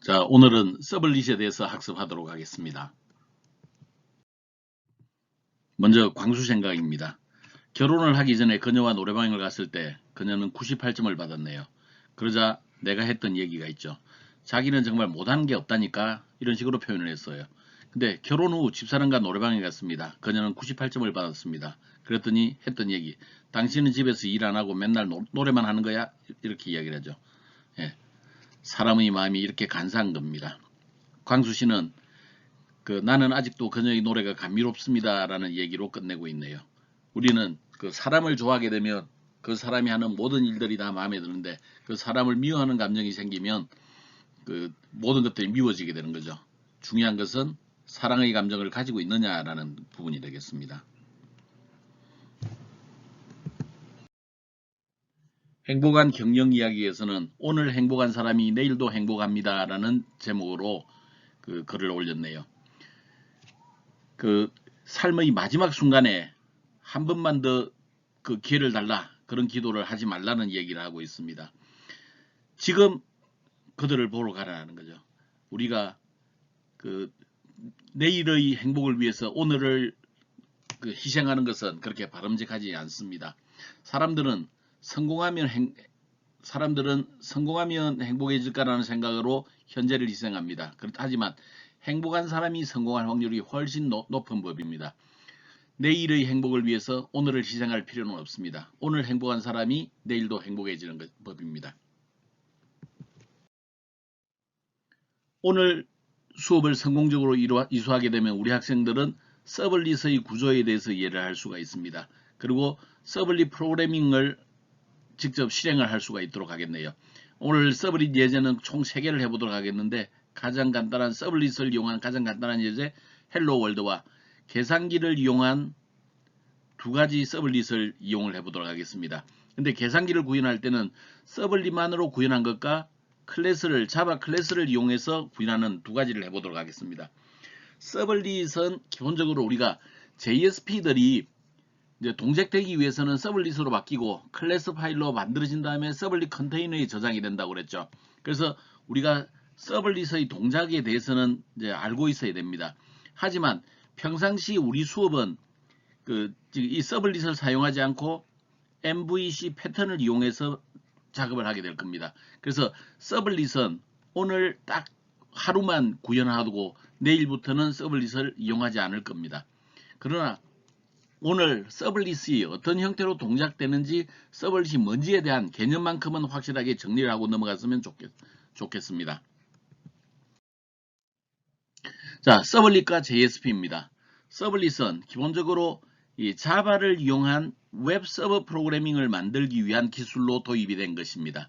자, 오늘은 서블릿에 대해서 학습하도록 하겠습니다. 먼저 광수 생각입니다. 결혼을 하기 전에 그녀와 노래방을 갔을 때 그녀는 98점을 받았네요. 그러자 내가 했던 얘기가 있죠. 자기는 정말 못하는 게 없다니까 이런 식으로 표현을 했어요. 근데 결혼 후 집사람과 노래방에 갔습니다. 그녀는 98점을 받았습니다. 그랬더니 했던 얘기, 당신은 집에서 일 안 하고 맨날 노래만 하는 거야? 이렇게 이야기를 하죠. 예, 사람의 마음이 이렇게 간사한 겁니다. 광수 씨는 나는 아직도 그녀의 노래가 감미롭습니다 라는 얘기로 끝내고 있네요. 우리는 그 사람을 좋아하게 되면 그 사람이 하는 모든 일들이 다 마음에 드는데 그 사람을 미워하는 감정이 생기면 그 모든 것들이 미워지게 되는 거죠. 중요한 것은 사랑의 감정을 가지고 있느냐라는 부분이 되겠습니다. 행복한 경영 이야기에서는 오늘 행복한 사람이 내일도 행복합니다 라는 제목으로 그 글을 올렸네요. 그 삶의 마지막 순간에 한 번만 더 그 기회를 달라, 그런 기도를 하지 말라는 얘기를 하고 있습니다. 지금 그들을 보러 가라는 거죠. 우리가 그 내일의 행복을 위해서 오늘을 희생하는 것은 그렇게 바람직하지 않습니다. 사람들은 성공하면 행복해질까라는 생각으로 현재를 희생합니다. 하지만 행복한 사람이 성공할 확률이 훨씬 높은 법입니다. 내일의 행복을 위해서 오늘을 희생할 필요는 없습니다. 오늘 행복한 사람이 내일도 행복해지는 법입니다. 오늘 수업을 성공적으로 이수하게 되면 우리 학생들은 서블릿의 구조에 대해서 이해를 할 수가 있습니다. 그리고 서블릿 프로그래밍을 직접 실행을 할 수가 있도록 하겠네요. 오늘 서블릿 예제는 총 3개를 해보도록 하겠는데, 가장 간단한 서블릿을 이용한 가장 간단한 예제 헬로 월드와 계산기를 이용한 2가지 서블릿을 이용을 해보도록 하겠습니다. 근데 계산기를 구현할 때는 서블릿만으로 구현한 것과 자바 클래스를 이용해서 구현하는 2가지를 해보도록 하겠습니다. 서블릿은 기본적으로 우리가 JSP들이 이제 동작되기 위해서는 서블릿으로 바뀌고 클래스 파일로 만들어진 다음에 서블릿 컨테이너에 저장이 된다고 그랬죠. 그래서 우리가 서블릿의 동작에 대해서는 이제 알고 있어야 됩니다. 하지만 평상시 우리 수업은 이 서블릿을 사용하지 않고 MVC 패턴을 이용해서 작업을 하게 될 겁니다. 그래서 서블릿은 오늘 딱 하루만 구현하고 내일부터는 서블릿을 이용하지 않을 겁니다. 그러나 오늘 서블릿이 어떤 형태로 동작되는지, 서블릿이 뭔지에 대한 개념만큼은 확실하게 정리를 하고 넘어갔으면 좋겠습니다. 자, 서블릿과 JSP입니다. 서블릿은 기본적으로 이 자바를 이용한 웹 서버 프로그래밍을 만들기 위한 기술로 도입이 된 것입니다.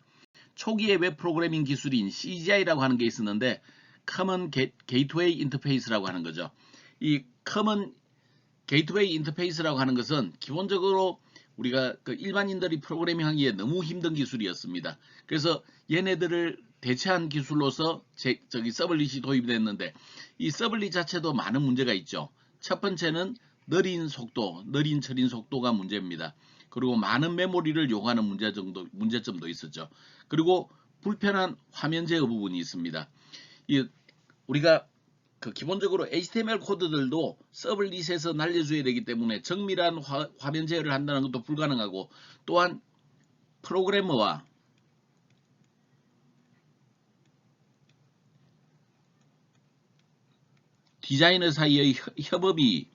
초기의 웹 프로그래밍 기술인 CGI라고 하는 게 있었는데 Common Gateway Interface라고 하는 거죠. 이 Common Gateway Interface라고 하는 것은 기본적으로 우리가 일반인들이 프로그래밍하기에 너무 힘든 기술이었습니다. 그래서 얘네들을 대체한 기술로서 서블릿이 도입이 됐는데, 이 서블릿 자체도 많은 문제가 있죠. 첫 번째는 느린 처리 속도가 문제입니다. 그리고 많은 메모리를 요구하는 문제점도 있었죠. 그리고 불편한 화면 제어 부분이 있습니다. 우리가 기본적으로 HTML 코드들도 서블릿에서 날려줘야 되기 때문에 정밀한 화면 제어를 한다는 것도 불가능하고, 또한 프로그래머와 디자이너 사이의 협업이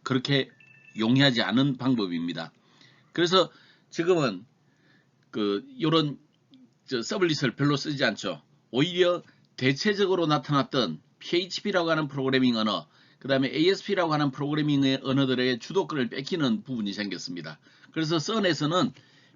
그렇게 용이하지 않은 방법입니다. 그래서 지금은 이런 서블릿을 별로 쓰지 않죠. 오히려 대체적으로 나타났던 PHP라고 하는 프로그래밍 언어, 그 다음에 ASP라고 하는 프로그래밍 언어들의 주도권을 뺏기는 부분이 생겼습니다. 그래서 선에서는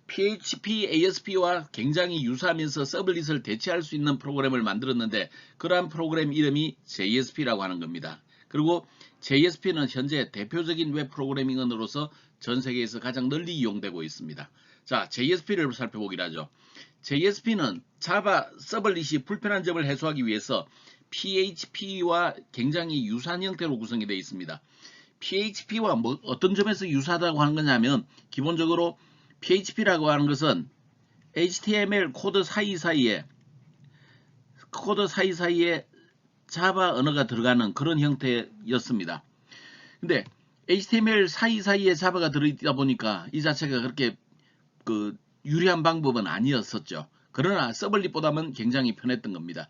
PHP, ASP와 굉장히 유사하면서 서블릿을 대체할 수 있는 프로그램을 만들었는데, 그러한 프로그램 이름이 JSP라고 하는 겁니다. 그리고 JSP는 현재 대표적인 웹 프로그래밍 언어로서 전 세계에서 가장 널리 이용되고 있습니다. 자, JSP를 살펴보기로 하죠. JSP는 자바 서블릿이 불편한 점을 해소하기 위해서 PHP와 굉장히 유사한 형태로 구성이 되어 있습니다. PHP와 어떤 점에서 유사하다고 하는 거냐면, 기본적으로 PHP라고 하는 것은 HTML 코드 사이사이에 코드 사이사이에 자바 언어가 들어가는 그런 형태였습니다. 근데 HTML 사이사이에 자바가 들어있다 보니까 이 자체가 그렇게 유리한 방법은 아니었었죠. 그러나 서블릿보다는 굉장히 편했던 겁니다.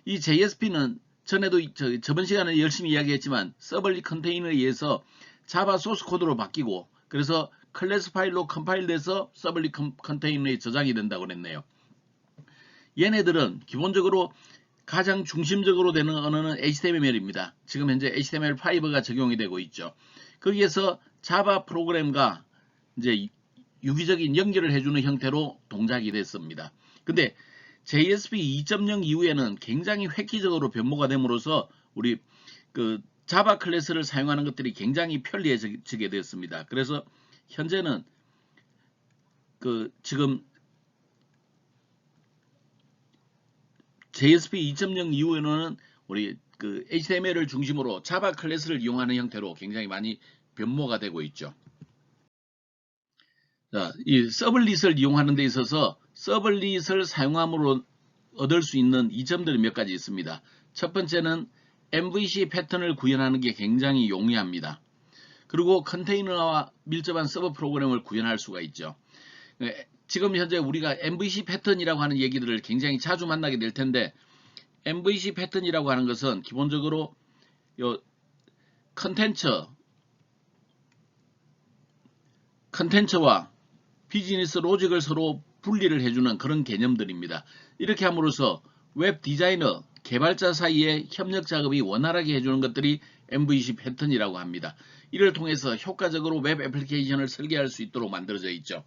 이 JSP는 전에도 저번 시간에 열심히 이야기했지만 서블릿 컨테이너에 의해서 자바 소스 코드로 바뀌고 그래서 클래스 파일로 컴파일돼서 서블릿 컨테이너에 저장이 된다고 그랬네요. 얘네들은 기본적으로 가장 중심적으로 되는 언어는 HTML입니다. 지금 현재 HTML5가 적용이 되고 있죠. 거기에서 자바 프로그램과 이제 유기적인 연결을 해주는 형태로 동작이 됐습니다. 근데 JSP 2.0 이후에는 굉장히 획기적으로 변모가 됨으로써 우리 자바 클래스를 사용하는 것들이 굉장히 편리해지게 되었습니다. 그래서 현재는 지금 JSP 2.0 이후에는 우리 HTML을 중심으로 자바 클래스를 이용하는 형태로 굉장히 많이 변모가 되고 있죠. 자, 이 서블릿을 이용하는 데 있어서 서블릿을 사용함으로 얻을 수 있는 이점들이 몇 가지 있습니다. 첫 번째는 MVC 패턴을 구현하는 게 굉장히 용이합니다. 그리고 컨테이너와 밀접한 서버 프로그램을 구현할 수가 있죠. 지금 현재 우리가 MVC 패턴이라고 하는 얘기들을 굉장히 자주 만나게 될 텐데 MVC 패턴이라고 하는 것은 기본적으로 컨텐츠와 비즈니스 로직을 서로 분리를 해주는 그런 개념들입니다. 이렇게 함으로써 웹 디자이너, 개발자 사이의 협력 작업이 원활하게 해주는 것들이 MVC 패턴이라고 합니다. 이를 통해서 효과적으로 웹 애플리케이션을 설계할 수 있도록 만들어져 있죠.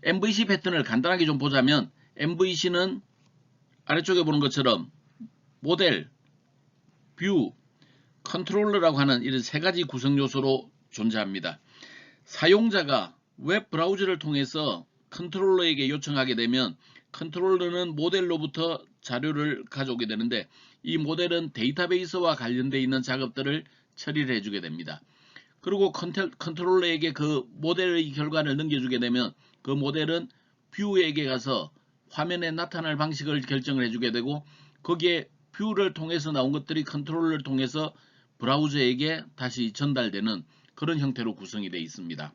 MVC 패턴을 간단하게 좀 보자면 MVC는 아래쪽에 보는 것처럼 모델, 뷰, 컨트롤러라고 하는 이런 세 가지 구성 요소로 존재합니다. 사용자가 웹 브라우저를 통해서 컨트롤러에게 요청하게 되면 컨트롤러는 모델로부터 자료를 가져오게 되는데 이 모델은 데이터베이스와 관련되어 있는 작업들을 처리를 해주게 됩니다. 그리고 컨트롤러에게 그 모델의 결과를 넘겨주게 되면 그 모델은 뷰에게 가서 화면에 나타날 방식을 결정을 해주게 되고 거기에 뷰를 통해서 나온 것들이 컨트롤러를 통해서 브라우저에게 다시 전달되는 그런 형태로 구성이 되어 있습니다.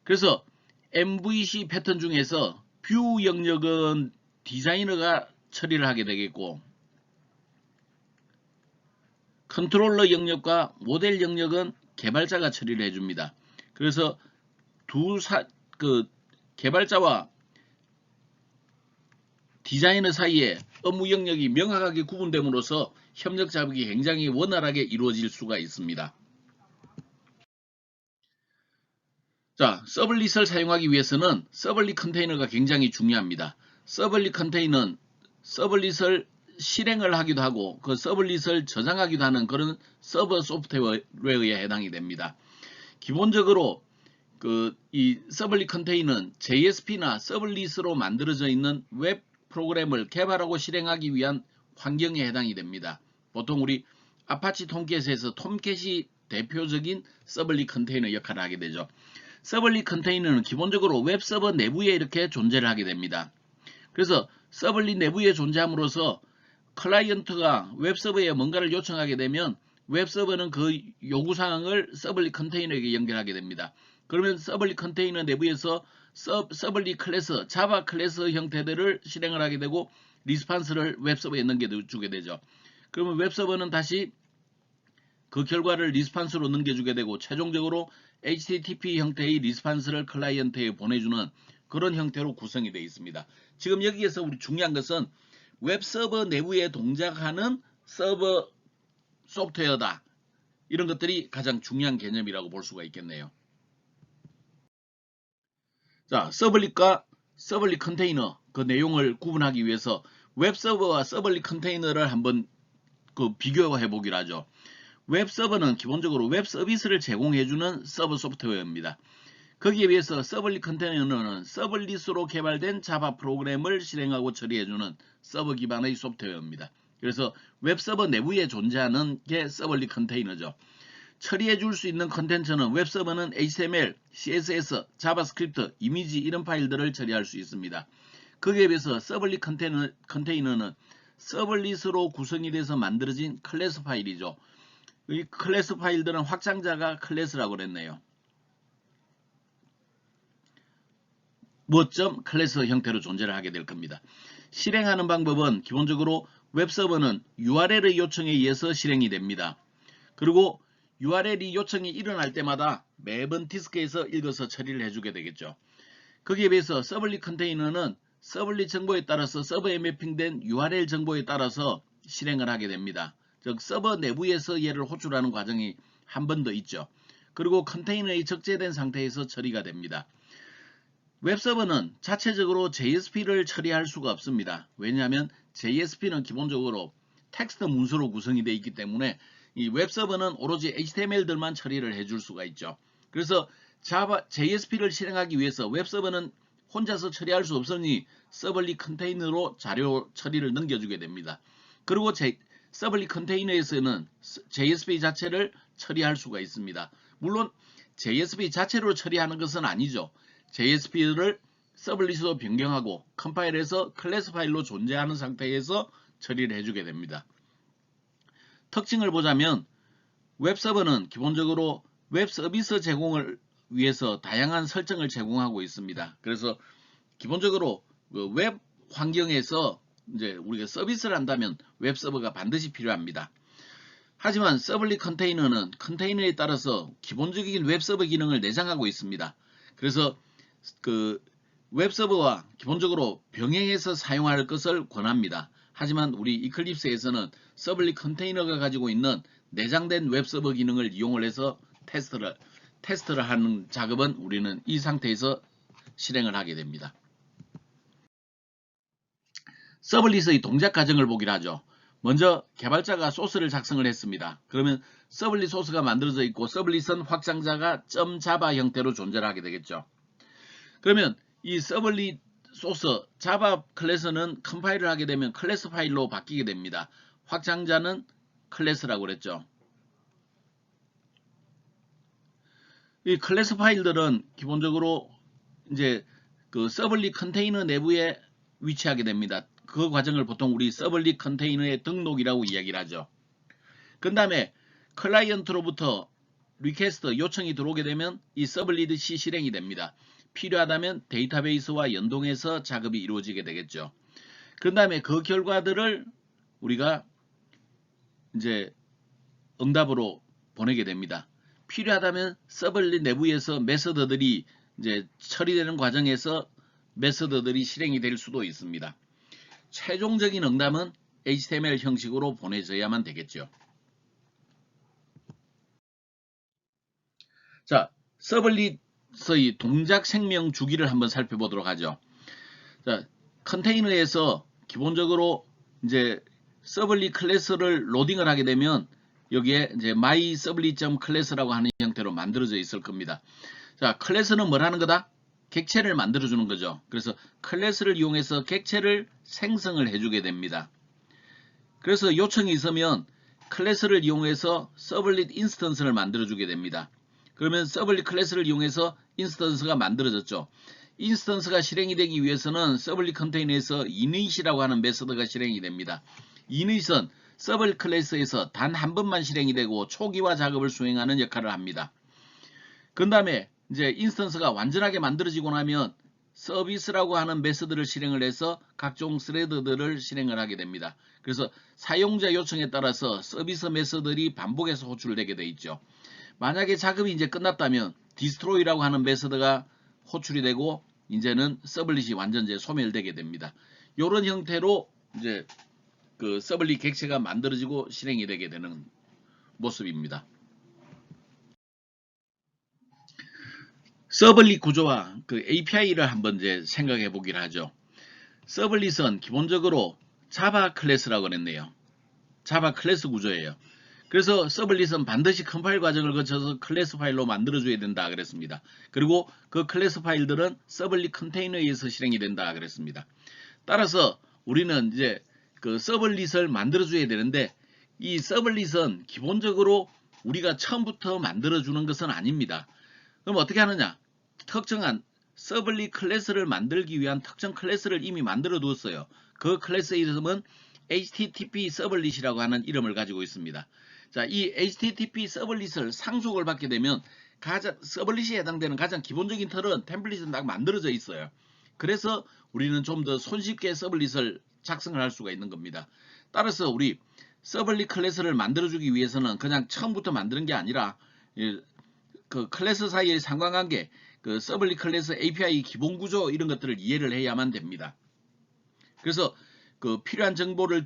그래서 MVC 패턴 중에서 뷰 영역은 디자이너가 처리를 하게 되겠고 컨트롤러 영역과 모델 영역은 개발자가 처리를 해줍니다. 그래서 개발자와 디자이너 사이에 업무 영역이 명확하게 구분됨으로써 협력 작업이 굉장히 원활하게 이루어질 수가 있습니다. 자, 서블릿을 사용하기 위해서는 서블릿 컨테이너가 굉장히 중요합니다. 서블릿 컨테이너는 서블릿을 실행을 하기도 하고 그 서블릿을 저장하기도 하는 그런 서버 소프트웨어에 해당이 됩니다. 기본적으로 이 서블릿 컨테이너는 JSP나 서블릿으로 만들어져 있는 웹 프로그램을 개발하고 실행하기 위한 환경에 해당이 됩니다. 보통 우리 아파치 톰캣에서 톰캣이 대표적인 서블릿 컨테이너 역할을 하게 되죠. 서블릿 컨테이너는 기본적으로 웹 서버 내부에 이렇게 존재를 하게 됩니다. 그래서 서블릿 내부에 존재함으로써 클라이언트가 웹 서버에 뭔가를 요청하게 되면 웹 서버는 그 요구사항을 서블릿 컨테이너에게 연결하게 됩니다. 그러면 서블릿 컨테이너 내부에서 서블릿 클래스, 자바 클래스 형태들을 실행을 하게 되고 리스판스를 웹 서버에 넘겨주게 되죠. 그러면 웹 서버는 다시 그 결과를 리스판스로 넘겨주게 되고 최종적으로 HTTP 형태의 리스판스를 클라이언트에 보내주는 그런 형태로 구성이 되어 있습니다. 지금 여기에서 우리 중요한 것은 웹 서버 내부에 동작하는 서버 소프트웨어다. 이런 것들이 가장 중요한 개념이라고 볼 수가 있겠네요. 자, 서블릿과 서블릿 컨테이너 그 내용을 구분하기 위해서 웹 서버와 서블릿 컨테이너를 한번 비교해 보기로 하죠. 웹 서버는 기본적으로 웹 서비스를 제공해주는 서버 소프트웨어입니다. 거기에 비해서 서블릿 컨테이너는 서블릿으로 개발된 자바 프로그램을 실행하고 처리해주는 서버 기반의 소프트웨어입니다. 그래서 웹 서버 내부에 존재하는 게 서블릿 컨테이너죠. 처리해줄 수 있는 컨텐츠는 웹 서버는 HTML, CSS, 자바스크립트, 이미지 이런 파일들을 처리할 수 있습니다. 거기에 비해서 서블릿 컨테이너는 서블릿으로 구성이 돼서 만들어진 클래스 파일이죠. 이 클래스 파일들은 확장자가 클래스라고 그랬네요. 무엇점 클래스 형태로 존재를 하게 될 겁니다. 실행하는 방법은 기본적으로 웹서버는 URL의 요청에 의해서 실행이 됩니다. 그리고 URL이 요청이 일어날 때마다 매번 디스크에서 읽어서 처리를 해주게 되겠죠. 거기에 비해서 서블릿 컨테이너는 서블릿 정보에 따라서 서버에 매핑된 URL 정보에 따라서 실행을 하게 됩니다. 즉 서버 내부에서 얘를 호출하는 과정이 한 번 더 있죠. 그리고 컨테이너에 적재된 상태에서 처리가 됩니다. 웹서버는 자체적으로 JSP를 처리할 수가 없습니다. 왜냐하면 JSP는 기본적으로 텍스트 문서로 구성이 되어 있기 때문에 이 웹서버는 오로지 HTML들만 처리를 해줄 수가 있죠. 그래서 JSP를 실행하기 위해서 웹서버는 혼자서 처리할 수 없으니 서블릿 컨테이너로 자료 처리를 넘겨주게 됩니다. 그리고 서블릿 컨테이너에서는 JSP 자체를 처리할 수가 있습니다. 물론 JSP 자체로 처리하는 것은 아니죠. JSP를 서블릿으로 변경하고 컴파일해서 클래스 파일로 존재하는 상태에서 처리를 해주게 됩니다. 특징을 보자면 웹서버는 기본적으로 웹 서비스 제공을 위해서 다양한 설정을 제공하고 있습니다. 그래서 기본적으로 웹 환경에서 이제 우리가 서비스를 한다면 웹서버가 반드시 필요합니다. 하지만 서블릿 컨테이너는 컨테이너에 따라서 기본적인 웹서버 기능을 내장하고 있습니다. 그래서 그 웹서버와 기본적으로 병행해서 사용할 것을 권합니다. 하지만 우리 이클립스에서는 서블릿 컨테이너가 가지고 있는 내장된 웹서버 기능을 이용을 해서 테스트를 하는 작업은 우리는 이 상태에서 실행을 하게 됩니다. 서블릿의 동작 과정을 보기로 하죠. 먼저 개발자가 소스를 작성을 했습니다. 그러면 서블릿 소스가 만들어져 있고 서블릿은 확장자가 .java 형태로 존재를 하게 되겠죠. 그러면 이 서블릿 소스 자바 클래스는 컴파일을 하게 되면 클래스 파일로 바뀌게 됩니다. 확장자는 클래스라고 그랬죠. 이 클래스 파일들은 기본적으로 이제 그 서블릿 컨테이너 내부에 위치하게 됩니다. 그 과정을 보통 우리 서블릿 컨테이너의 등록이라고 이야기를 하죠. 그 다음에 클라이언트로부터 리퀘스트 요청이 들어오게 되면 이 서블릿이 실행이 됩니다. 필요하다면 데이터베이스와 연동해서 작업이 이루어지게 되겠죠. 그 다음에 그 결과들을 우리가 이제 응답으로 보내게 됩니다. 필요하다면 서블릿 내부에서 메서드들이 이제 처리되는 과정에서 메서드들이 실행이 될 수도 있습니다. 최종적인 응답은 HTML 형식으로 보내져야만 되겠죠. 자, 서블릿의 동작 생명 주기를 한번 살펴보도록 하죠. 자, 컨테이너에서 기본적으로 이제 서블릿 클래스를 로딩을 하게 되면 여기에 이제 mySublit.class라고 하는 형태로 만들어져 있을 겁니다. 자, 클래스는 뭘 하는 거다? 객체를 만들어주는 거죠. 그래서 클래스를 이용해서 객체를 생성을 해주게 됩니다. 그래서 요청이 있으면 클래스를 이용해서 서블릿 인스턴스를 만들어주게 됩니다. 그러면 서블릿 클래스를 이용해서 인스턴스가 만들어졌죠. 인스턴스가 실행이 되기 위해서는 서블릿 컨테이너에서 init이라고 하는 메서드가 실행이 됩니다. init은 서블릿 클래스에서 단 한 번만 실행이 되고 초기화 작업을 수행하는 역할을 합니다. 그 다음에 이제 인스턴스가 완전하게 만들어지고 나면 서비스라고 하는 메서드를 실행을 해서 각종 스레드들을 실행을 하게 됩니다. 그래서 사용자 요청에 따라서 서비스 메서드들이 반복해서 호출되게 되어 있죠. 만약에 작업이 이제 끝났다면 destroy라고 하는 메서드가 호출이 되고 이제는 서블릿이 완전 이제 소멸되게 됩니다. 이런 형태로 이제 그 서블릿 객체가 만들어지고 실행이 되게 되는 모습입니다. 서블릿 구조와 그 API를 한번 이제 생각해 보기를 하죠. 서블릿은 기본적으로 자바 클래스라고 그랬네요. 자바 클래스 구조예요. 그래서 서블릿은 반드시 컴파일 과정을 거쳐서 클래스 파일로 만들어줘야 된다 그랬습니다. 그리고 그 클래스 파일들은 서블릿 컨테이너에서 실행이 된다 그랬습니다. 따라서 우리는 이제 그 서블릿을 만들어줘야 되는데 이 서블릿은 기본적으로 우리가 처음부터 만들어주는 것은 아닙니다. 그럼 어떻게 하느냐? 특정한 서블릿 클래스를 만들기 위한 특정 클래스를 이미 만들어 두었어요. 그 클래스의 이름은 HTTP 서블릿이라고 하는 이름을 가지고 있습니다. 자, 이 HTTP 서블릿을 상속을 받게 되면 서블릿에 해당되는 가장 기본적인 틀은 템플릿은 딱 만들어져 있어요. 그래서 우리는 좀 더 손쉽게 서블릿을 작성을 할 수가 있는 겁니다. 따라서 우리 서블릿 클래스를 만들어주기 위해서는 그냥 처음부터 만드는 게 아니라 그 클래스 사이의 상관관계, 그 서블릿 클래스 API 기본 구조 이런 것들을 이해를 해야만 됩니다. 그래서 그 필요한 정보를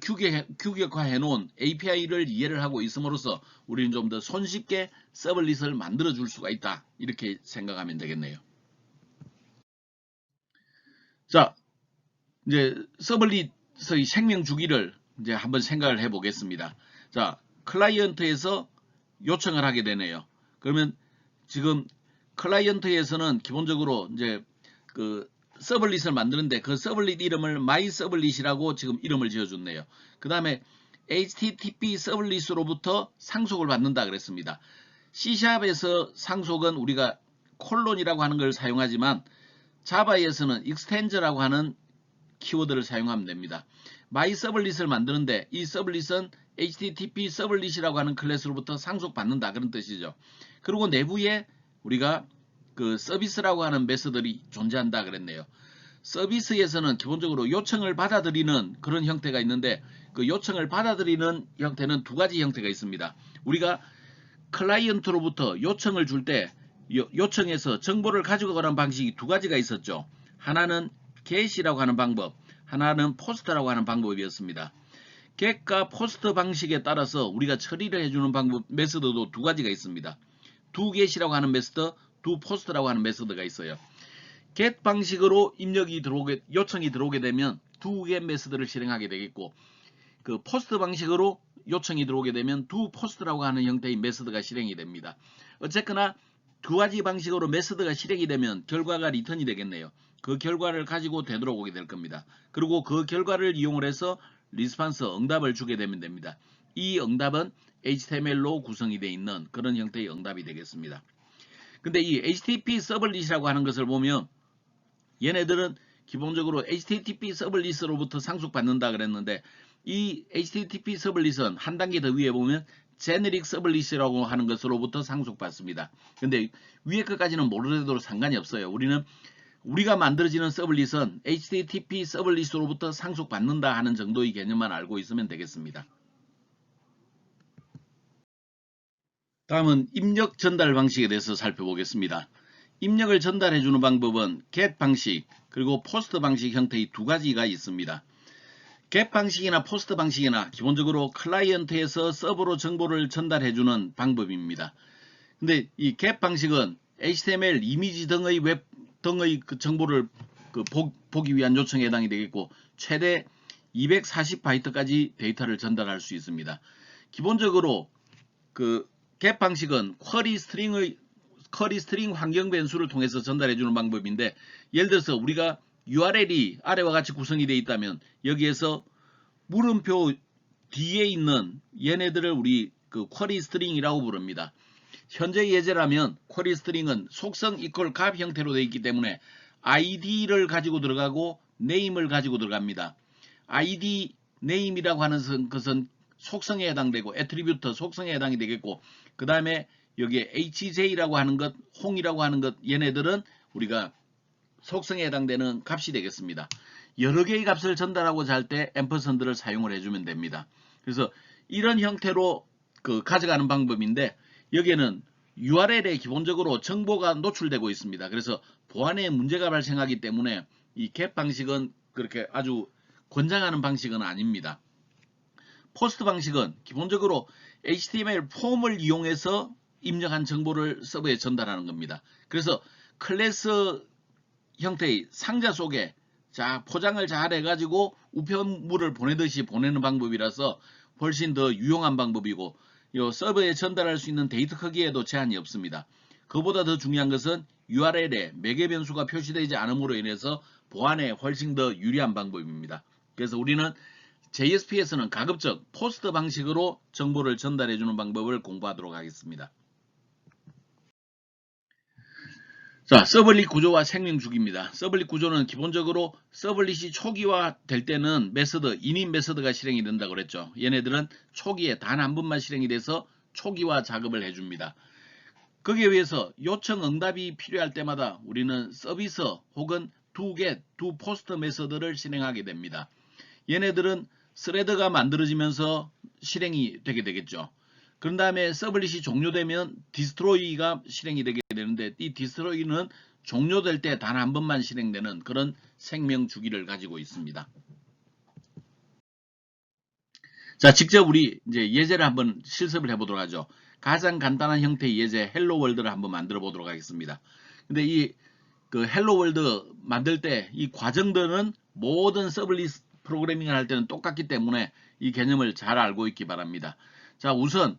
규격화해 놓은 API를 이해를 하고 있음으로써 우리는 좀 더 손쉽게 서블릿을 만들어 줄 수가 있다. 이렇게 생각하면 되겠네요. 자, 이제 서블릿의 생명 주기를 이제 한번 생각을 해 보겠습니다. 자, 클라이언트에서 요청을 하게 되네요. 그러면 지금 클라이언트에서는 기본적으로 이제 그 서블릿을 만드는데 그 서블릿 이름을 my서블릿이라고 지금 이름을 지어줬네요. 그 다음에 HTTP 서블릿으로부터 상속을 받는다 그랬습니다. C샵에서 상속은 우리가 콜론이라고 하는 걸 사용하지만 자바에서는 extend라고 하는 키워드를 사용하면 됩니다. my서블릿을 만드는데 이 서블릿은 HTTP 서블릿이라고 하는 클래스로부터 상속받는다 그런 뜻이죠. 그리고 내부에 우리가 그 서비스라고 하는 메서들이 존재한다 그랬네요. 서비스에서는 기본적으로 요청을 받아들이는 그런 형태가 있는데 그 요청을 받아들이는 형태는 두 가지 형태가 있습니다. 우리가 클라이언트로부터 요청을 줄 때 요청해서 정보를 가지고 가는 방식이 두 가지가 있었죠. 하나는 get이라고 하는 방법, 하나는 post라고 하는 방법이었습니다. get과 post 방식에 따라서 우리가 처리를 해주는 방법, 메서드도 두 가지가 있습니다. do get이라고 하는 메서드, do post라고 하는 메서드가 있어요. get 방식으로 요청이 들어오게 되면 do get 메서드를 실행하게 되겠고, 그 post 방식으로 요청이 들어오게 되면 do post라고 하는 형태의 메서드가 실행이 됩니다. 어쨌거나 두 가지 방식으로 메서드가 실행이 되면 결과가 리턴이 되겠네요. 그 결과를 가지고 되돌아오게 될 겁니다. 그리고 그 결과를 이용을 해서 리스판스 응답을 주게 되면 됩니다. 이 응답은 HTML로 구성이 되어 있는 그런 형태의 응답이 되겠습니다. 근데 이 HTTP 서블릿이라고 하는 것을 보면 얘네들은 기본적으로 HTTP 서블릿으로부터 상속받는다 그랬는데 이 HTTP 서블릿은 한 단계 더 위에 보면 제네릭 서블릿이라고 하는 것으로부터 상속받습니다. 근데 위에 것까지는 모르더라도 상관이 없어요. 우리가 만들어지는 서블릿은 HTTP 서블릿으로부터 상속받는다 하는 정도의 개념만 알고 있으면 되겠습니다. 다음은 입력 전달 방식에 대해서 살펴보겠습니다. 입력을 전달해주는 방법은 get 방식 그리고 post 방식 형태의 두 가지가 있습니다. get 방식이나 post 방식이나 기본적으로 클라이언트에서 서버로 정보를 전달해주는 방법입니다. 근데 이 get 방식은 HTML 이미지 등의 그 정보를 보기 위한 요청에 해당이 되겠고 최대 240바이트까지 데이터를 전달할 수 있습니다. 기본적으로 그 get 방식은 쿼리 스트링 환경 변수를 통해서 전달해주는 방법인데 예를 들어서 우리가 URL이 아래와 같이 구성이 되어 있다면 여기에서 물음표 뒤에 있는 얘네들을 우리 그 쿼리 스트링이라고 부릅니다. 현재 예제라면 쿼리 스트링은 속성 이퀄 값 형태로 되어 있기 때문에 id를 가지고 들어가고 name을 가지고 들어갑니다. id name이라고 하는 것은 속성에 해당되고 애트리뷰트 속성에 해당이 되겠고 그 다음에 여기에 hj라고 하는 것, 홍이라고 하는 것 얘네들은 우리가 속성에 해당되는 값이 되겠습니다. 여러 개의 값을 전달하고자 할 때 앰퍼선드를 사용을 해주면 됩니다. 그래서 이런 형태로 가져가는 방법인데 여기에는 URL에 기본적으로 정보가 노출되고 있습니다. 그래서 보안에 문제가 발생하기 때문에 이 get 방식은 그렇게 아주 권장하는 방식은 아닙니다. 포스트 방식은 기본적으로 HTML 폼을 이용해서 입력한 정보를 서버에 전달하는 겁니다. 그래서 클래스 형태의 상자 속에 포장을 잘 해가지고 우편물을 보내듯이 보내는 방법이라서 훨씬 더 유용한 방법이고 이 서버에 전달할 수 있는 데이터 크기에도 제한이 없습니다. 그보다 더 중요한 것은 URL에 매개 변수가 표시되지 않음으로 인해서 보안에 훨씬 더 유리한 방법입니다. 그래서 우리는 JSP에서는 가급적 포스트 방식으로 정보를 전달해주는 방법을 공부하도록 하겠습니다. 자, 서블릿 구조와 생명주기입니다. 서블릿 구조는 기본적으로 서블릿이 초기화 될 때는 메서드, 인인 메서드가 실행이 된다고 그랬죠. 얘네들은 초기에 단 한 번만 실행이 돼서 초기화 작업을 해줍니다. 거기에 의해서 요청 응답이 필요할 때마다 우리는 서비스 혹은 두 포스트 메서드를 실행하게 됩니다. 얘네들은 스레드가 만들어지면서 실행이 되게 되겠죠. 그런 다음에 서블릿이 종료되면 디스트로이가 실행이 되게 되는데 이 디스트로이는 종료될 때 단 한 번만 실행되는 그런 생명 주기를 가지고 있습니다. 자, 직접 우리 이제 예제를 한번 실습을 해보도록 하죠. 가장 간단한 형태의 예제 헬로 월드를 한번 만들어 보도록 하겠습니다. 근데 이 그 헬로 월드 만들 때 이 과정들은 모든 서블릿 프로그래밍을 할 때는 똑같기 때문에 이 개념을 잘 알고 있기 바랍니다. 자, 우선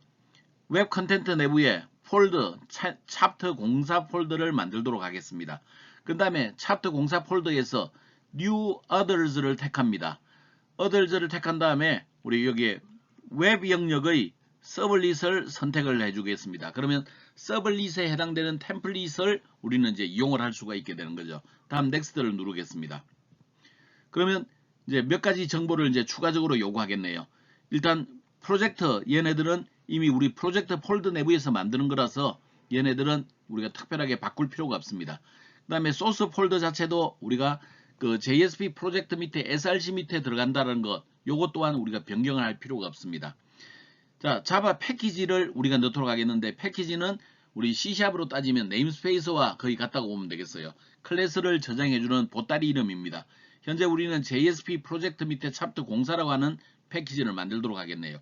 웹 컨텐트 내부에 폴더, 챕터 공사 폴더를 만들도록 하겠습니다. 그 다음에 챕터 공사 폴더에서 New Others를 택합니다. Others를 택한 다음에 우리 여기에 웹 영역의 서블릿을 선택을 해주겠습니다. 그러면 서블릿에 해당되는 템플릿을 우리는 이제 이용을 할 수가 있게 되는 거죠. 다음 넥스트를 누르겠습니다. 그러면 이제 몇 가지 정보를 이제 추가적으로 요구하겠네요. 일단 프로젝트 얘네들은 이미 우리 프로젝트 폴더 내부에서 만드는 거라서 얘네들은 우리가 특별하게 바꿀 필요가 없습니다. 그 다음에 소스 폴더 자체도 우리가 그 JSP 프로젝트 밑에 SRC 밑에 들어간다는 것 요것 또한 우리가 변경을 할 필요가 없습니다. 자, 자바 패키지를 우리가 넣도록 하겠는데 패키지는 우리 C샵으로 따지면 네임스페이스와 거의 같다고 보면 되겠어요. 클래스를 저장해주는 보따리 이름입니다. 현재 우리는 JSP 프로젝트 밑에 챕터 공사라고 하는 패키지를 만들도록 하겠네요.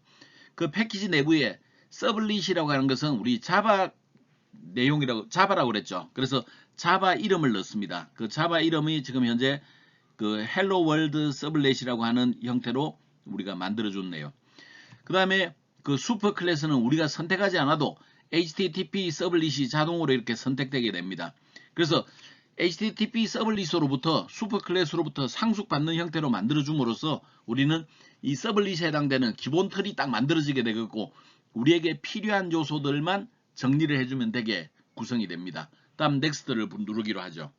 그 패키지 내부에 서블릿이라고 하는 것은 우리 자바 자바라고 그랬죠. 그래서 자바 이름을 넣습니다. 그 자바 이름이 지금 현재 그 헬로 월드 서블릿이라고 하는 형태로 우리가 만들어줬네요. 그 다음에 그 슈퍼 클래스는 우리가 선택하지 않아도 HTTP 서블릿이 자동으로 이렇게 선택되게 됩니다. 그래서 HTTP 서블릿으로부터 슈퍼 클래스로부터 상속받는 형태로 만들어줌으로써 우리는 이 서블릿에 해당되는 기본 틀이 딱 만들어지게 되겠고 우리에게 필요한 요소들만 정리를 해주면 되게 구성이 됩니다. 다음 넥스트를 누르기로 하죠.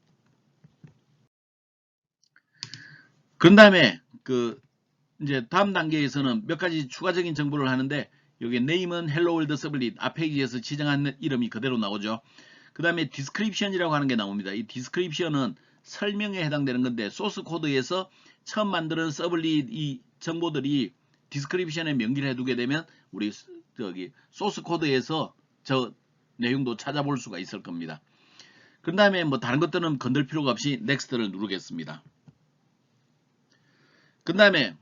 그 다음에 그 이제 다음 단계에서는 몇 가지 추가적인 정보를 하는데 여기 네임은 헬로 월드 서블릿 앞 페이지에서 지정한 이름이 그대로 나오죠. 그 다음에 디스크립션이라고 하는 게 나옵니다. 이 디스크립션은 설명에 해당되는 건데 소스 코드에서 처음 만드는 서블릿 이 정보들이 디스크립션에 명기를 해두게 되면 우리 저기 소스 코드에서 저 내용도 찾아볼 수가 있을 겁니다. 그 다음에 뭐 다른 것들은 건들 필요가 없이 넥스트를 누르겠습니다. 그 다음에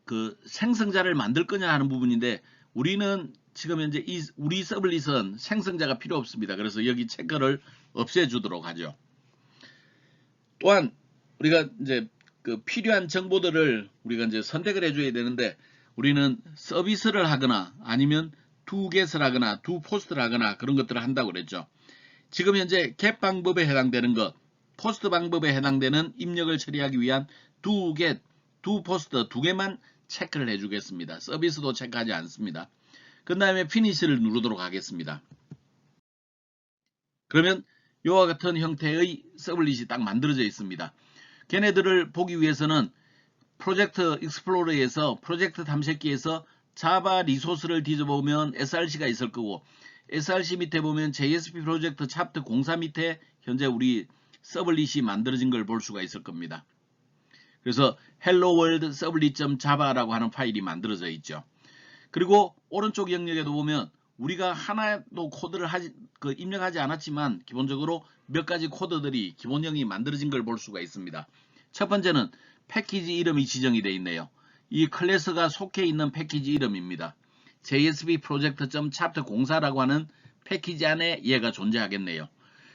그 생성자를 만들 거냐 하는 부분인데 우리는 지금 현재 우리 서블릿은 생성자가 필요 없습니다. 그래서 여기 체크를 없애주도록 하죠. 또한 우리가 이제 그 필요한 정보들을 우리가 이제 선택을 해줘야 되는데 우리는 서비스를 하거나 아니면 두 겟을 하거나 두 포스트를 하거나 그런 것들을 한다고 그랬죠. 지금 현재 겟 방법에 해당되는 것, 포스트 방법에 해당되는 입력을 처리하기 위한 두 겟, 두 포스트 두 개만 체크를 해주겠습니다. 서비스도 체크하지 않습니다. 그 다음에 피니시를 누르도록 하겠습니다. 그러면 이와 같은 형태의 서블릿이 딱 만들어져 있습니다. 걔네들을 보기 위해서는 프로젝트 익스플로러에서 프로젝트 탐색기에서 자바 리소스를 뒤져보면 SRC가 있을 거고 SRC 밑에 보면 JSP 프로젝트 챕터 공사 밑에 현재 우리 서블릿이 만들어진 걸 볼 수가 있을 겁니다. 그래서 hello world sublit.java라고 하는 파일이 만들어져 있죠. 그리고 오른쪽 영역에도 보면 우리가 하나도 코드를 입력하지 않았지만 기본적으로 몇 가지 코드들이 기본형이 만들어진 걸 볼 수가 있습니다. 첫 번째는 패키지 이름이 지정이 되어 있네요. 이 클래스가 속해 있는 패키지 이름입니다. JSP 프로젝트.chapter 공사라고 하는 패키지 안에 얘가 존재하겠네요.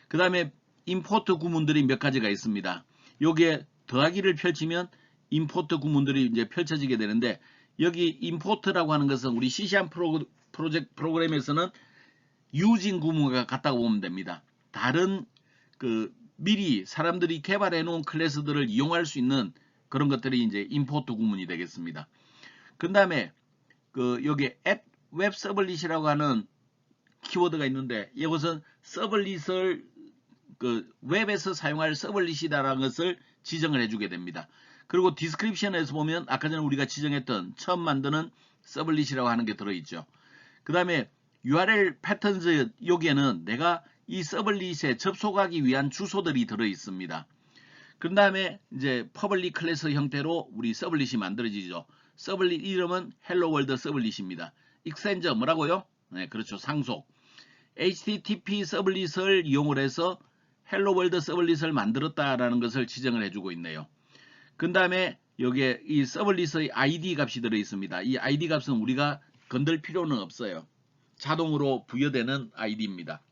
그 다음에 임포트 구문들이 몇 가지가 있습니다. 여기에 더하기를 펼치면 임포트 구문들이 이제 펼쳐지게 되는데 여기 임포트라고 하는 것은 우리 C# 프로그램에서는 using 구문과 같다고 보면 됩니다. 다른 그 미리 사람들이 개발해 놓은 클래스들을 이용할 수 있는 그런 것들이 이제 임포트 구문이 되겠습니다. 그 다음에 그 여기 add web 서블릿이라고 하는 키워드가 있는데 이것은 서블릿을 그 웹에서 사용할 서블릿이다라는 것을 지정을 해주게 됩니다. 그리고 디스크립션에서 보면 아까 전에 우리가 지정했던 처음 만드는 서블릿이라고 하는 게 들어있죠. 그 다음에 URL 패턴즈 여기에는 내가 이 서블릿에 접속하기 위한 주소들이 들어있습니다. 그 다음에 이제 퍼블릭 클래스 형태로 우리 서블릿이 만들어지죠. 서블릿 이름은 헬로 월드 서블릿입니다. 익스텐저 뭐라고요? 네, 그렇죠. 상속. HTTP 서블릿을 이용을 해서 헬로 월드 서블릿을 만들었다라는 것을 지정을 해주고 있네요. 그 다음에 여기에 이 서블릿의 ID 값이 들어 있습니다. 이 ID 값은 우리가 건들 필요는 없어요. 자동으로 부여되는 ID입니다.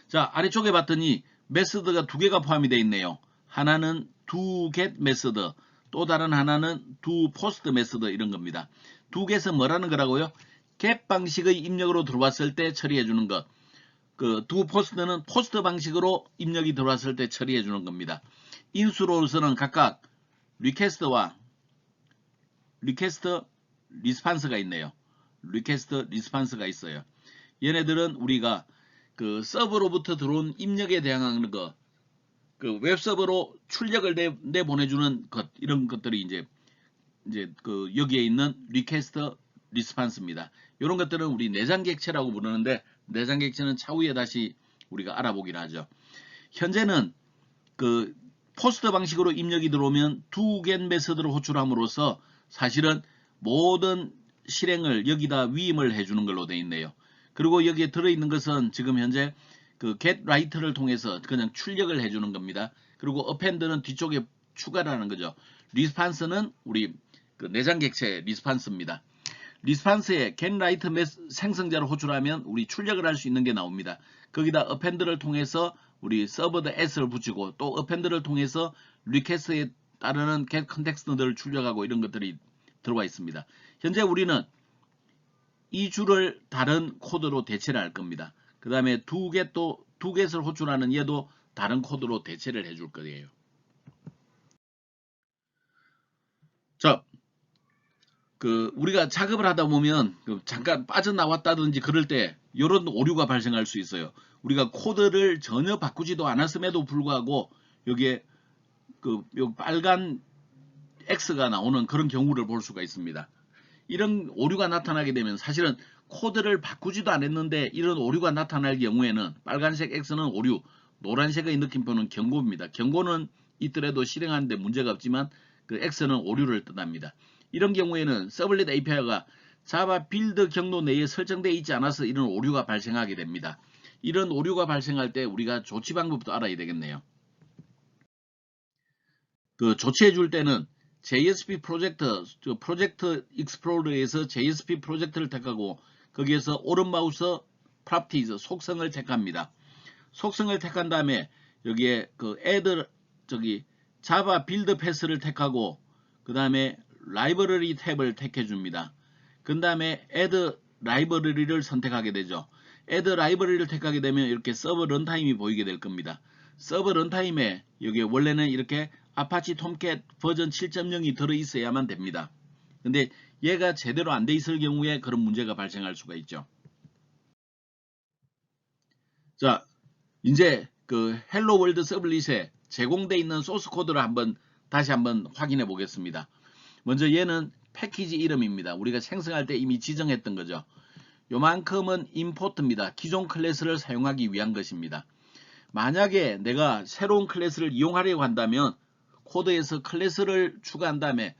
자, 아래쪽에 봤더니 메서드가 두 개가 포함이 되어 있네요. 하나는 do get 메서드, 또 다른 하나는 do post 메서드 이런 겁니다. do get은 뭐라는 거라고요? get 방식의 입력으로 들어왔을 때 처리해 주는 것. 그 do post는 post 방식으로 입력이 들어왔을 때 처리해 주는 겁니다. 인수로서는 각각 request와 request response가 있네요. request response가 있어요. 얘네들은 우리가 그 서버로부터 들어온 입력에 대한 거, 그 웹서버로 출력을 내보내주는 것, 이런 것들이 이제 그 여기에 있는 request response입니다. 이런 것들은 우리 내장객체라고 부르는데, 내장객체는 차후에 다시 우리가 알아보기로 하죠. 현재는 그 포스트 방식으로 입력이 들어오면 do get 메서드를 호출함으로써 사실은 모든 실행을 여기다 위임을 해주는 걸로 되어 있네요. 그리고 여기에 들어있는 것은 지금 현재 그 get write를 통해서 그냥 출력을 해주는 겁니다. 그리고 append는 뒤쪽에 추가를 하는 거죠. response는 우리 그 내장객체 response입니다. response에 get write 생성자를 호출하면 우리 출력을 할 수 있는 게 나옵니다. 거기다 append를 통해서 우리 서버드 s를 붙이고, 또 append를 통해서 request에 따르는 get context들을 출력하고 이런 것들이 들어와 있습니다. 현재 우리는 이 줄을 다른 코드로 대체를 할 겁니다. 그 다음에 do get을 호출하는 얘도 다른 코드로 대체를 해줄 거예요. 자, 그 우리가 작업을 하다 보면 잠깐 빠져나왔다든지 그럴 때 이런 오류가 발생할 수 있어요. 우리가 코드를 전혀 바꾸지도 않았음에도 불구하고 여기에 그 빨간 X가 나오는 그런 경우를 볼 수가 있습니다. 이런 오류가 나타나게 되면 사실은 코드를 바꾸지도 않았는데 이런 오류가 나타날 경우에는 빨간색 X는 오류, 노란색의 느낌표는 경고입니다. 경고는 있더라도 실행하는데 문제가 없지만 그 X는 오류를 뜻합니다. 이런 경우에는 서블릿 API가 자바 빌드 경로 내에 설정되어 있지 않아서 이런 오류가 발생하게 됩니다. 이런 오류가 발생할 때 우리가 조치 방법도 알아야 되겠네요. 그 조치해 줄 때는 JSP 프로젝트 익스플로러에서 JSP 프로젝트를 택하고 거기에서 오른 마우스 프로퍼티즈 속성을 택합니다. 속성을 택한 다음에 여기에 그 add 자바 빌드 패스를 택하고 그 다음에 라이브러리 탭을 택해 줍니다. 그 다음에 add 라이브러리를 선택하게 되죠. add 라이브러리를 택하게 되면 이렇게 서버 런타임이 보이게 될 겁니다. 서버 런타임에 여기 원래는 이렇게 아파치 톰캣 버전 7.0이 들어있어야만 됩니다. 근데 얘가 제대로 안 돼 있을 경우에 그런 문제가 발생할 수가 있죠. 자, 이제 그 헬로 월드 서블릿에 제공되어 있는 소스 코드를 다시 한번 확인해 보겠습니다. 먼저 얘는 패키지 이름입니다. 우리가 생성할 때 이미 지정했던 거죠. 요만큼은 임포트입니다. 기존 클래스를 사용하기 위한 것입니다. 만약에 내가 새로운 클래스를 이용하려고 한다면 코드에서 클래스를 추가한 다음에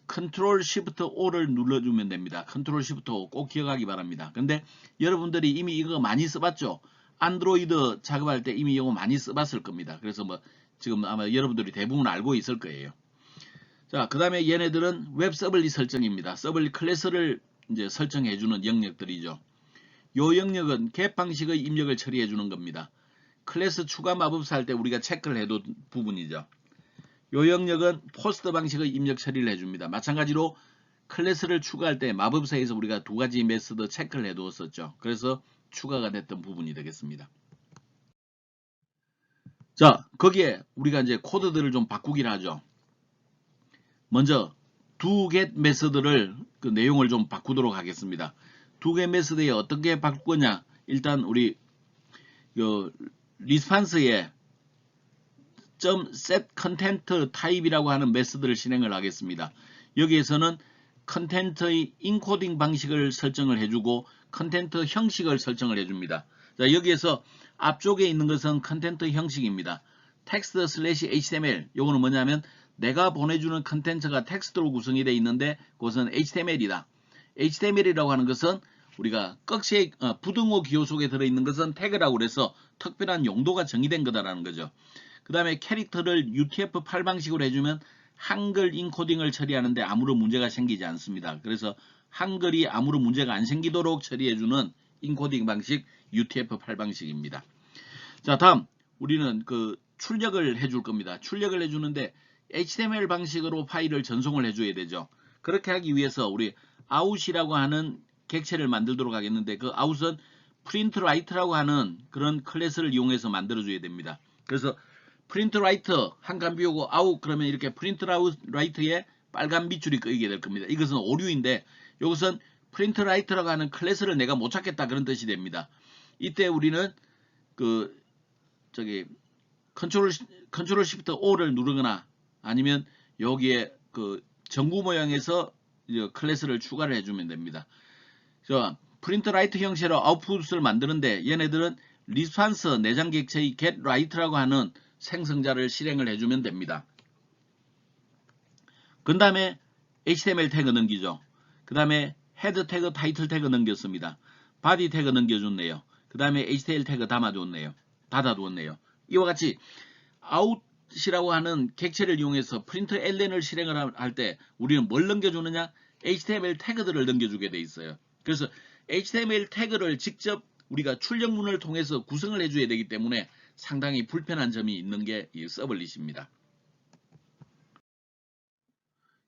Ctrl Shift O를 눌러주면 됩니다. Ctrl Shift O 꼭 기억하기 바랍니다. 근데 여러분들이 이미 이거 많이 써봤죠? 안드로이드 작업할 때 이미 이거 많이 써봤을 겁니다. 그래서 뭐 지금 아마 여러분들이 대부분 알고 있을 거예요. 자, 그 다음에 얘네들은 웹 서블릿 설정입니다. 서블릿 클래스를 이제 설정해주는 영역들이죠. 요 영역은 get 방식의 입력을 처리해주는 겁니다. 클래스 추가 마법사 할 때 우리가 체크를 해둔 부분이죠. 요 영역은 포스트 방식의 입력 처리를 해줍니다. 마찬가지로 클래스를 추가할 때 마법사에서 우리가 두 가지 메서드 체크를 해두었었죠. 그래서 추가가 됐던 부분이 되겠습니다. 자, 거기에 우리가 이제 코드들을 좀 바꾸긴 하죠. 먼저 do get 메서드를 그 내용을 좀 바꾸도록 하겠습니다. do get 메서드에 어떻게 바꿀 거냐? 일단 우리 리스판스에 .set content type이라고 하는 메서드를 실행을 하겠습니다. 여기에서는 컨텐츠의 인코딩 방식을 설정을 해주고 컨텐츠 형식을 설정을 해줍니다. 자, 여기에서 앞쪽에 있는 것은 컨텐츠 형식입니다. text/html 요거는 뭐냐면 내가 보내주는 컨텐츠가 텍스트로 구성이 되어 있는데 그것은 HTML이다. HTML이라고 하는 것은 우리가 꺽쇠 부등호 기호 속에 들어있는 것은 태그라고 그래서 특별한 용도가 정의된 거다라는 거죠. 그 다음에 캐릭터를 UTF-8 방식으로 해주면 한글 인코딩을 처리하는데 아무런 문제가 생기지 않습니다. 그래서 한글이 아무런 문제가 안 생기도록 처리해주는 인코딩 방식 UTF-8 방식입니다. 자, 다음 우리는 그 출력을 해줄 겁니다. 출력을 해주는데 HTML 방식으로 파일을 전송을 해줘야 되죠. 그렇게 하기 위해서 우리 out이라고 하는 객체를 만들도록 하겠는데 그 out은 printWrite라고 하는 그런 클래스를 이용해서 만들어줘야 됩니다. 그래서 printWrite 한 칸 비우고 out 그러면 이렇게 printWrite에 빨간 밑줄이 끄이게 될 겁니다. 이것은 오류인데 이것은 printWrite라고 하는 클래스를 내가 못 찾겠다 그런 뜻이 됩니다. 이때 우리는 그 저기 컨트롤 시프트 O를 누르거나 아니면 여기에 그 전구 모양에서 클래스를 추가를 해주면 됩니다. 자, printWrite 형식으로 아웃풋을 만드는데 얘네들은 리스판스 내장 객체의 getWrite라고 하는 생성자를 실행을 해주면 됩니다. 그 다음에 HTML 태그 넘기죠. 그 다음에 헤드 태그, 타이틀 태그 넘겼습니다. 바디 태그 넘겨줬네요. 그 다음에 HTML 태그 닫아두었네요. 이와 같이 out이라고 하는 객체를 이용해서 println을 실행을 할 때 우리는 뭘 넘겨주느냐? HTML 태그들을 넘겨주게 돼 있어요. 그래서 HTML 태그를 직접 우리가 출력문을 통해서 구성을 해줘야 되기 때문에 상당히 불편한 점이 있는 게 이 서블릿입니다.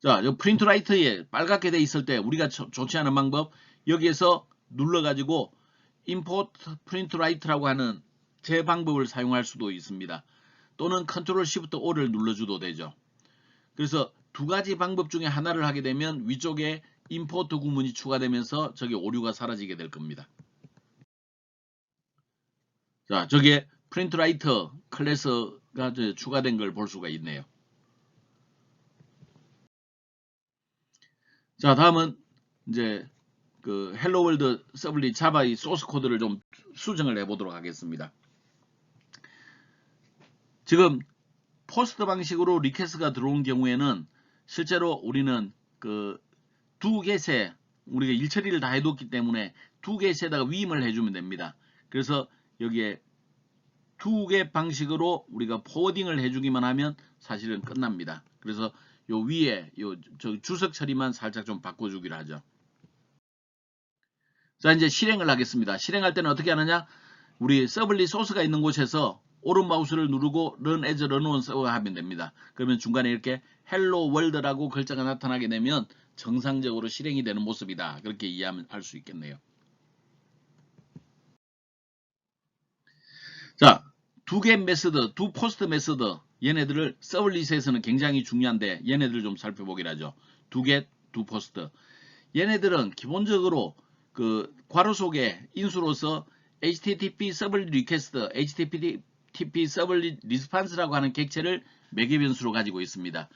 자, 이 printWrite에 빨갛게 돼 있을 때 우리가 좋지 않은 방법 여기에서 눌러가지고 import printWrite라고 하는 제 방법을 사용할 수도 있습니다. 또는 컨트롤 시프트 O를 눌러줘도 되죠. 그래서 두 가지 방법 중에 하나를 하게 되면 위쪽에 import 구문이 추가되면서 저기 오류가 사라지게 될 겁니다. 자, 저기에 printWrite 클래스가 추가된 걸 볼 수가 있네요. 자, 다음은 이제 그 헬로 월드 서블릿 자바의 소스 코드를 좀 수정을 해보도록 하겠습니다. 지금 포스트 방식으로 리퀘스트가 들어온 경우에는 실제로 우리는 그 두 겟에 우리가 일처리를 다 해뒀기 때문에 두 겟에다가 위임을 해주면 됩니다. 그래서 여기에 두 개 방식으로 우리가 포워딩을 해주기만 하면 사실은 끝납니다. 그래서 요 위에 저 주석 처리만 살짝 좀 바꿔주기로 하죠. 자, 이제 실행을 하겠습니다. 실행할 때는 어떻게 하느냐? 우리 서블릿 소스가 있는 곳에서 오른 마우스를 누르고 run as run on server 하면 됩니다. 그러면 중간에 이렇게 hello world라고 글자가 나타나게 되면 정상적으로 실행이 되는 모습이다. 그렇게 이해하면 알 수 있겠네요. 자, 두 개 메서드, 두 포스트 메서드 얘네들을 서블릿에서는 굉장히 중요한데 얘네들을 좀 살펴보기로 하죠. 두 개, 두 포스트. 얘네들은 기본적으로 그 괄호 속에 인수로서 HTTP 서블릿 리퀘스트, HTTP 서블릿 리스판스라고 하는 객체를 매개 변수로 가지고 있습니다.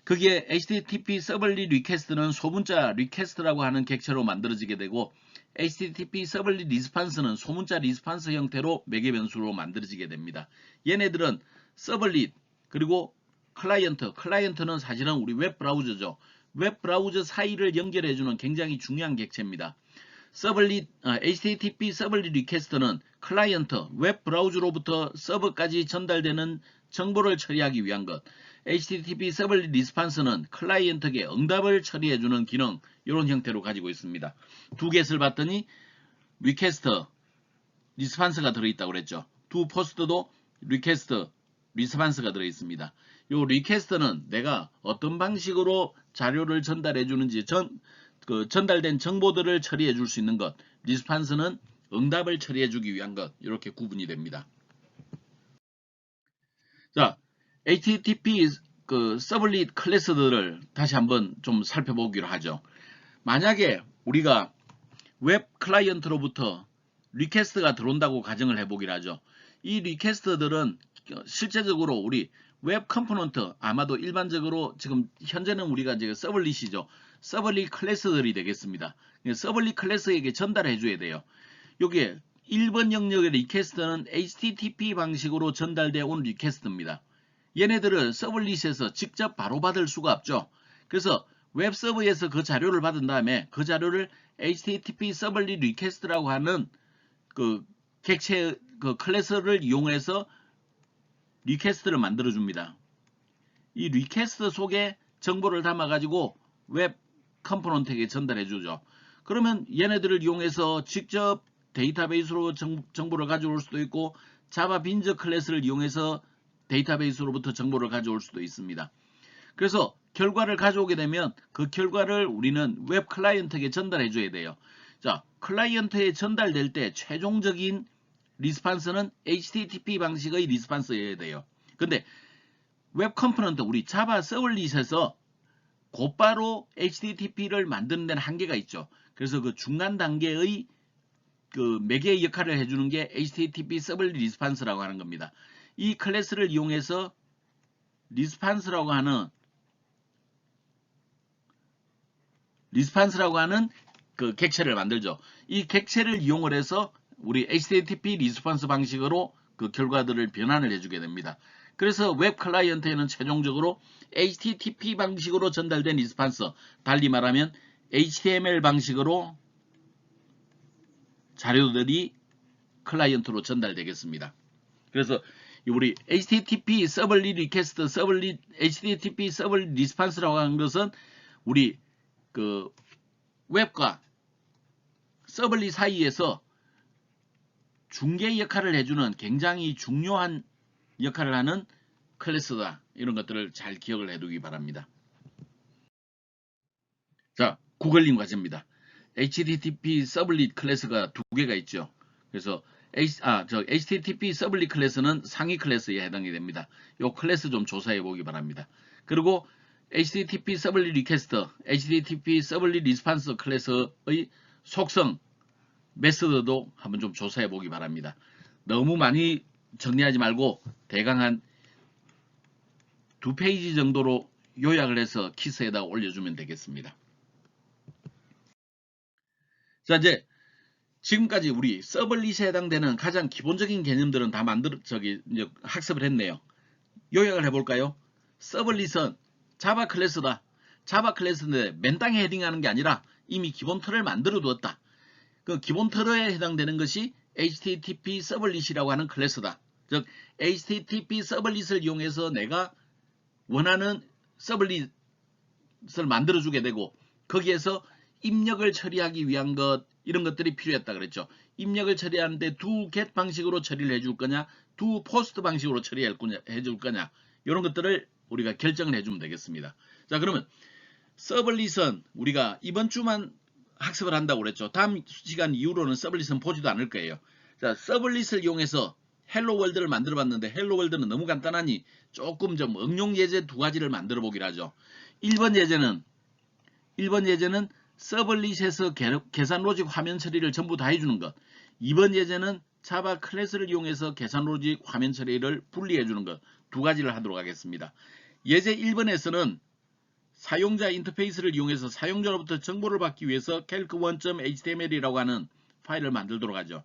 그게 HTTP 서블릿 리퀘스트는 소문자 리퀘스트라고 하는 객체로 만들어지게 되고 HTTP 서블릿 리스판스는 소문자 리스판스 형태로 매개 변수로 만들어지게 됩니다. 얘네들은 서블릿 그리고 클라이언트는 사실은 우리 웹 브라우저죠. 웹 브라우저 사이를 연결해주는 굉장히 중요한 객체입니다. HTTP 서블릿 리퀘스트는 클라이언트, 웹 브라우저로부터 서버까지 전달되는 정보를 처리하기 위한 것. HTTP 서블릿 리스판스는 클라이언트에게 응답을 처리해주는 기능, 이런 형태로 가지고 있습니다. 두 겟을 봤더니 리퀘스트, 리스판스가 들어있다고 그랬죠. 두 포스트도 리퀘스트, 리스판스가 들어있습니다. 이 리퀘스트는 내가 어떤 방식으로 자료를 전달해 주는지 전달된 정보들을 처리해 줄 수 있는 것, 리스판스는 응답을 처리해 주기 위한 것, 이렇게 구분이 됩니다. 자, HTTP 서블릿 클래스들을 다시 한번 좀 살펴보기로 하죠. 만약에 우리가 웹 클라이언트로부터 리퀘스트가 들어온다고 가정을 해보기로 하죠. 이 리퀘스트들은 실제적으로 우리 웹 컴포넌트, 아마도 일반적으로 지금 현재는 우리가 이제 서블릿이죠. 서블릿 클래스들이 되겠습니다. 서블릿 클래스에게 전달해 줘야 돼요. 여기에 1번 영역의 리퀘스트는 HTTP 방식으로 전달되어 온 리퀘스트입니다. 얘네들을 서블릿에서 직접 바로 받을 수가 없죠. 그래서 웹 서버에서 그 자료를 받은 다음에 그 자료를 HTTP 서블릿 리퀘스트라고 하는 그 객체 그 클래스를 이용해서 리퀘스트를 만들어 줍니다. 이 리퀘스트 속에 정보를 담아 가지고 웹 컴포넌트에게 전달해 주죠. 그러면 얘네들을 이용해서 직접 데이터베이스로 정보를 가져올 수도 있고 자바 빈저 클래스를 이용해서 데이터베이스로부터 정보를 가져올 수도 있습니다. 그래서 결과를 가져오게 되면 그 결과를 우리는 웹 클라이언트에게 전달해 줘야 돼요. 자, 클라이언트에 전달될 때 최종적인 리스판스는 HTTP 방식의 리스판스여야 돼요. 근데 웹 컴포넌트 우리 자바 서블릿에서 곧바로 HTTP를 만드는 데는 한계가 있죠. 그래서 그 중간 단계의 그 매개 역할을 해주는 게 HTTP 서블릿 리스판스라고 하는 겁니다. 이 클래스를 이용해서 리스판스라고 하는 그 객체를 만들죠. 이 객체를 이용을 해서 우리 HTTP 리스판스 방식으로 그 결과들을 변환을 해주게 됩니다. 그래서 웹 클라이언트에는 최종적으로 HTTP 방식으로 전달된 리스판스, 달리 말하면 HTML 방식으로 자료들이 클라이언트로 전달되겠습니다. 그래서 우리 HTTP 서블릿 리퀘스트, HTTP 서블릿 리스판스라고 하는 것은 우리 그 웹과 서블릿 사이에서 중개 역할을 해주는 굉장히 중요한 역할을 하는 클래스다. 이런 것들을 잘 기억을 해두기 바랍니다. 자, 구글링 과제입니다. HTTP 서블릿 클래스가 두 개가 있죠. 그래서 HTTP 서블릿 클래스는 상위 클래스에 해당이 됩니다. 이 클래스 좀 조사해 보기 바랍니다. 그리고 HTTP 서블릿 리퀘스트, HTTP 서블릿 리스판스 클래스의 속성, 메서드도 한번 좀 조사해 보기 바랍니다. 너무 많이 정리하지 말고 대강 한 2페이지 정도로 요약을 해서 키스에다 올려주면 되겠습니다. 자, 이제 지금까지 우리 서블릿에 해당되는 가장 기본적인 개념들은 다 이제 학습을 했네요. 요약을 해볼까요? 서블릿은 자바 클래스다. 자바 클래스인데 맨 땅에 헤딩하는 게 아니라 이미 기본 틀을 만들어 두었다. 그 기본 틀에 해당되는 것이 HTTP 서블릿이라고 하는 클래스다. 즉 HTTP 서블릿을 이용해서 내가 원하는 서블릿을 만들어주게 되고 거기에서 입력을 처리하기 위한 것 이런 것들이 필요했다 그랬죠. 입력을 처리하는데 do get 방식으로 처리를 해줄 거냐 do post 방식으로 해줄 거냐 이런 것들을 우리가 결정을 해주면 되겠습니다. 자, 그러면 서블릿은 우리가 이번 주만 학습을 한다고 그랬죠. 다음 시간 이후로는 서블릿은 보지도 않을 거예요. 자, 서블릿을 이용해서 헬로 월드를 만들어 봤는데 헬로 월드는 너무 간단하니 조금 좀 응용 예제 두 가지를 만들어 보기로 하죠. 1번 예제는 서블릿에서 계산 로직 화면 처리를 전부 다 해주는 것. 2번 예제는 자바 클래스를 이용해서 계산 로직 화면 처리를 분리해 주는 것. 두 가지를 하도록 하겠습니다. 예제 1번에서는 사용자 인터페이스를 이용해서 사용자로부터 정보를 받기 위해서 calc1.html이라고 하는 파일을 만들도록 하죠.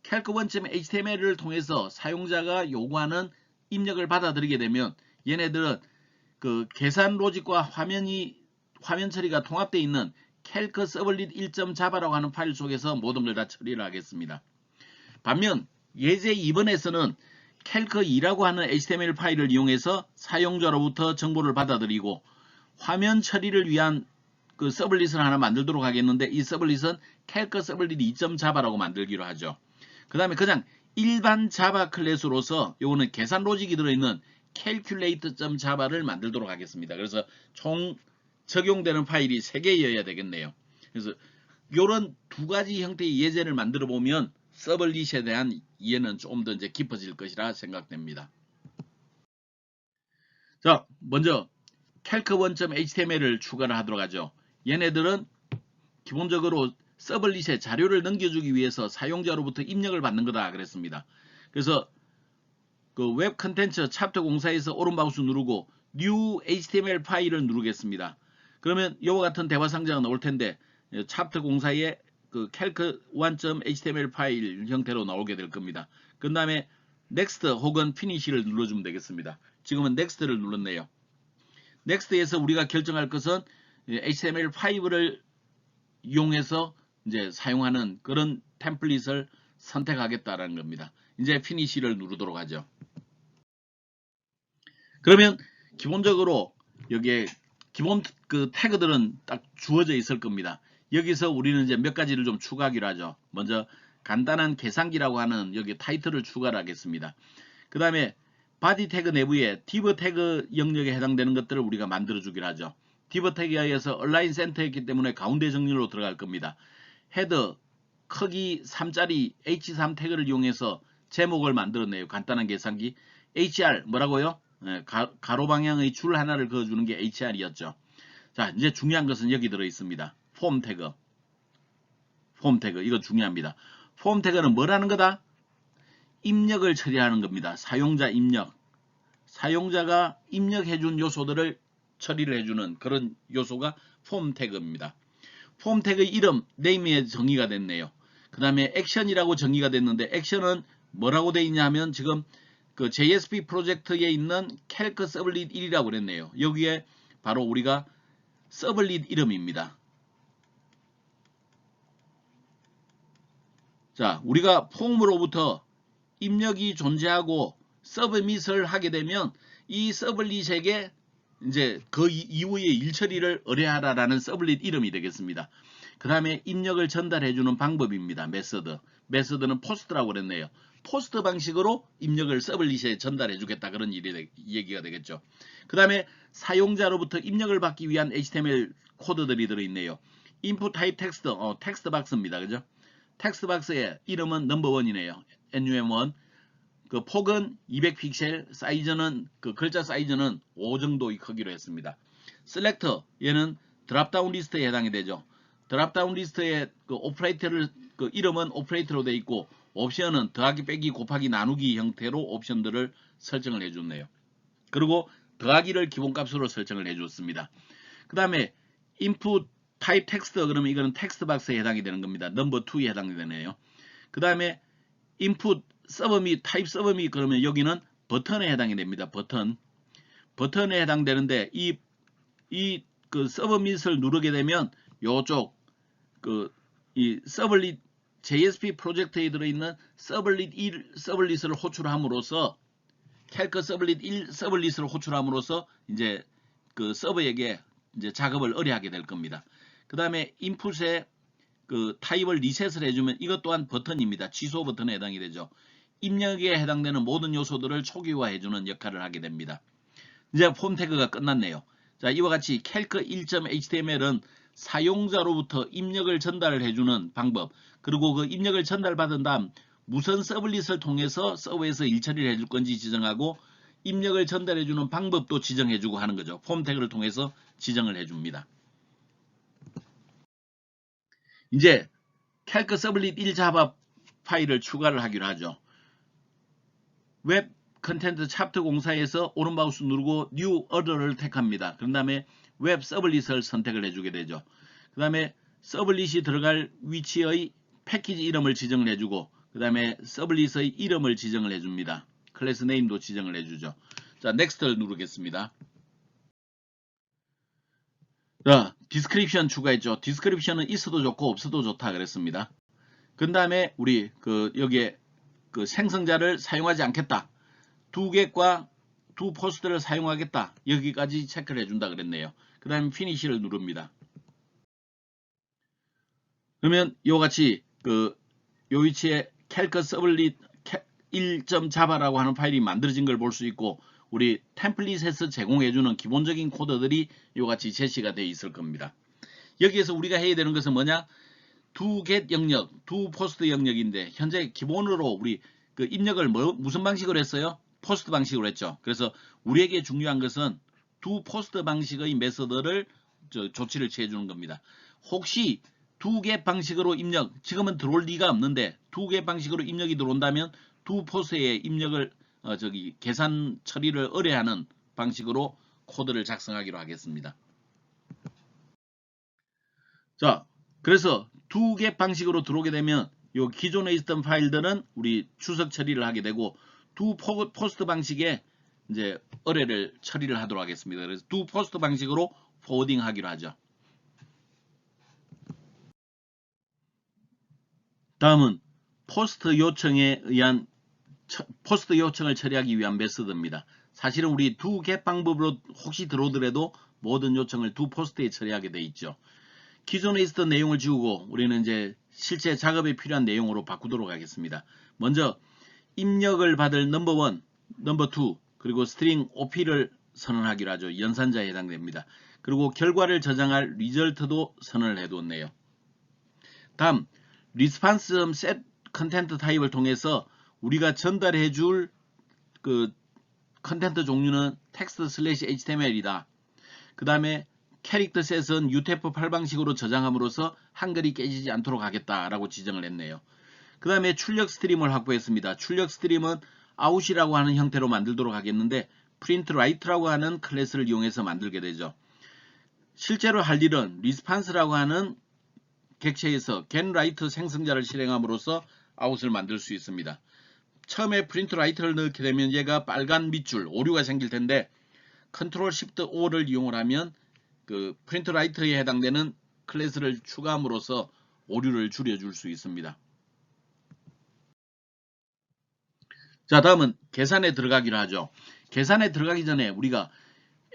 calc1.html을 통해서 사용자가 요구하는 입력을 받아들이게 되면 얘네들은 그 계산 로직과 화면 처리가 통합되어 있는 calc 서블릿 1.java라고 하는 파일 속에서 모든 걸 다 처리를 하겠습니다. 반면 예제 2번에서는 calc2라고 하는 HTML 파일을 이용해서 사용자로부터 정보를 받아들이고 화면 처리를 위한 그 서블릿을 하나 만들도록 하겠는데 이 서블릿은 calc 서블릿 2.java라고 만들기로 하죠. 그 다음에 그냥 일반 자바 클래스로서 요거는 계산 로직이 들어있는 calculate.java를 만들도록 하겠습니다. 그래서 총 적용되는 파일이 3개여야 되겠네요. 그래서 이런 두 가지 형태의 예제를 만들어 보면 서블릿에 대한 이해는 좀 더 이제 깊어질 것이라 생각됩니다. 자, 먼저 calc1.html을 추가를 하도록 하죠. 얘네들은 기본적으로 서블릿에 자료를 넘겨주기 위해서 사용자로부터 입력을 받는 거다 그랬습니다. 그래서 그 웹 컨텐츠 챕터 공사에서 오른마우스 누르고 New HTML 파일을 누르겠습니다. 그러면 이와 같은 대화 상자가 나올 텐데 챕터 공사의 그 calc 1.html 파일 형태로 나오게 될 겁니다. 그 다음에 next 혹은 finish를 눌러주면 되겠습니다. 지금은 next를 눌렀네요. next에서 우리가 결정할 것은 HTML5를 이용해서 이제 사용하는 그런 템플릿을 선택하겠다라는 겁니다. 이제 finish를 누르도록 하죠. 그러면 기본적으로 여기에 기본 그 태그들은 딱 주어져 있을 겁니다. 여기서 우리는 이제 몇 가지를 좀 추가하기로 하죠. 먼저 간단한 계산기라고 하는 여기 타이틀을 추가를 하겠습니다. 그 다음에 바디 태그 내부에 div 태그 영역에 해당되는 것들을 우리가 만들어 주기로 하죠. div 태그에 의해서 align center였기 때문에 가운데 정렬로 들어갈 겁니다. 헤더 크기 3짜리 h3 태그를 이용해서 제목을 만들어내요. 간단한 계산기. hr 뭐라고요? 가로 방향의 줄 하나를 그어주는 게 HR이었죠. 자, 이제 중요한 것은 여기 들어 있습니다. 폼 태그. 폼 태그. 이거 중요합니다. 폼 태그는 뭐라는 거다? 입력을 처리하는 겁니다. 사용자 입력. 사용자가 입력해준 요소들을 처리를 해주는 그런 요소가 폼 태그입니다. 폼 태그 이름, 네임에 정의가 됐네요. 그 다음에 액션이라고 정의가 됐는데 액션은 뭐라고 되어 있냐 하면 지금 그 JSP 프로젝트에 있는 calc 서블릿 1이라고 그랬네요. 여기에 바로 우리가 서블릿 이름입니다. 자, 우리가 폼으로부터 입력이 존재하고 서브밋을 하게 되면 이 서블릿에게 이제 그 이후의 일처리를 의뢰하라라는 서블릿 이름이 되겠습니다. 그 다음에 입력을 전달해주는 방법입니다. 메서드. 메서드는 포스트라고 그랬네요. 포스트 방식으로 입력을 서블릿에 전달해주겠다 그런 얘기가 되겠죠. 그 다음에 사용자로부터 입력을 받기 위한 HTML 코드들이 들어있네요. input type text, 텍스트 박스입니다. 그죠? 텍스트 박스의 이름은 넘버1이네요. NUM1. 그 폭은 200픽셀, 사이즈는 그 글자 사이즈는 5 정도의 크기로 했습니다. 셀렉터 얘는 드랍다운 리스트에 해당이 되죠. 드랍다운 리스트의 그 오퍼레이터를 그 이름은 오퍼레이터로 되어 있고 옵션은 더하기 빼기 곱하기 나누기 형태로 옵션들을 설정을 해줬네요. 그리고 더하기를 기본값으로 설정을 해줬습니다. 그 다음에 input type text 그러면 이거는 텍스트 박스에 해당이 되는 겁니다. 넘버 2에 해당이 되네요. 그 다음에 input 서브밋, 타입 서브밋 그러면 여기는 버튼에 해당이 됩니다. 버튼에 해당되는데 이 그 서브밋을 누르게 되면 요쪽 이 서블릿 JSP 프로젝트에 들어있는 서블릿 1 서블릿을 호출함으로써 calc 서블릿 1 서블릿을 호출함으로써 이제 그 서버에게 이제 작업을 의뢰하게 될 겁니다. 그 다음에 인풋에 그 타입을 리셋을 해주면 이것 또한 버튼입니다. 취소 버튼에 해당이 되죠. 입력에 해당되는 모든 요소들을 초기화해주는 역할을 하게 됩니다. 이제 폼 태그가 끝났네요. 자, 이와 같이 calc 1.html은 사용자로부터 입력을 전달을 해주는 방법, 그리고 그 입력을 전달받은 다음 무선 서블릿을 통해서 서버에서 일처리를 해줄 건지 지정하고 입력을 전달해주는 방법도 지정해주고 하는 거죠. 폼 태그를 통해서 지정을 해줍니다. 이제 calc 서블릿 1 자바 파일을 추가를 하기로 하죠. 웹 컨텐트 챕터 공사에서 오른마우스 누르고 New Order를 택합니다. 그런 다음에 웹 서블릿을 선택을 해주게 되죠. 그 다음에 서블릿이 들어갈 위치의 패키지 이름을 지정을 해주고 그 다음에 서블릿의 이름을 지정을 해줍니다. 클래스 네임도 지정을 해주죠. 자, 넥스트를 누르겠습니다. 자, 디스크립션 추가했죠. 디스크립션은 있어도 좋고 없어도 좋다 그랬습니다. 그 다음에 우리 여기에 그 생성자를 사용하지 않겠다. 두 겟과 두 포스트를 사용하겠다. 여기까지 체크를 해준다 그랬네요. 그 다음에 피니시를 누릅니다. 그러면 이같이 요 위치에 calc 서블릿 1.java라고 하는 파일이 만들어진 걸 볼 수 있고 우리 템플릿에서 제공해주는 기본적인 코드들이 이같이 제시가 되어 있을 겁니다. 여기에서 우리가 해야 되는 것은 뭐냐? 두 get 영역, 두 포스트 영역인데 현재 기본으로 우리 그 입력을 무슨 방식으로 했어요? 포스트 방식으로 했죠. 그래서 우리에게 중요한 것은 두 포스트 방식의 메서드를 조치를 취해 주는 겁니다. 혹시 두 개 방식으로 입력, 지금은 들어올 리가 없는데 두 개 방식으로 입력이 들어온다면 두 포스트에 입력을 계산 처리를 의뢰하는 방식으로 코드를 작성하기로 하겠습니다. 자, 그래서 두 개 방식으로 들어오게 되면 요 기존에 있던 파일들은 우리 추석 처리를 하게 되고 두 포스트 방식의 이제 의뢰를 처리를 하도록 하겠습니다. 그래서 두 포스트 방식으로 포워딩 하기로 하죠. 다음은 포스트 요청에 의한 포스트 요청을 처리하기 위한 메소드입니다. 사실은 우리 두 개 방법으로 혹시 들어오더라도 모든 요청을 두 포스트에 처리하게 돼 있죠. 기존에 있었던 내용을 지우고 우리는 이제 실제 작업에 필요한 내용으로 바꾸도록 하겠습니다. 먼저 입력을 받을 넘버 1, 넘버 2 그리고 스트링 OP를 선언하기로 하죠. 연산자에 해당됩니다. 그리고 결과를 저장할 리절트도 선언을 해두었네요. 다음 response.set 컨텐트 타입을 통해서 우리가 전달해 줄 그 컨텐트 종류는 text/html이다. 그 다음에 캐릭터 셋은 UTF-8 방식으로 저장함으로써 한글이 깨지지 않도록 하겠다라고 지정을 했네요. 그 다음에 출력 스트림을 확보했습니다. 출력 스트림은 out이라고 하는 형태로 만들도록 하겠는데 printWrite라고 하는 클래스를 이용해서 만들게 되죠. 실제로 할 일은 response라고 하는 객체에서 getWrite 생성자를 실행함으로써 out을 만들 수 있습니다. 처음에 printWrite를 넣게 되면 얘가 빨간 밑줄, 오류가 생길 텐데 Ctrl Shift O를 이용을 하면 그 printWrite에 해당되는 클래스를 추가함으로써 오류를 줄여줄 수 있습니다. 자, 다음은 계산에 들어가기로 하죠. 계산에 들어가기 전에 우리가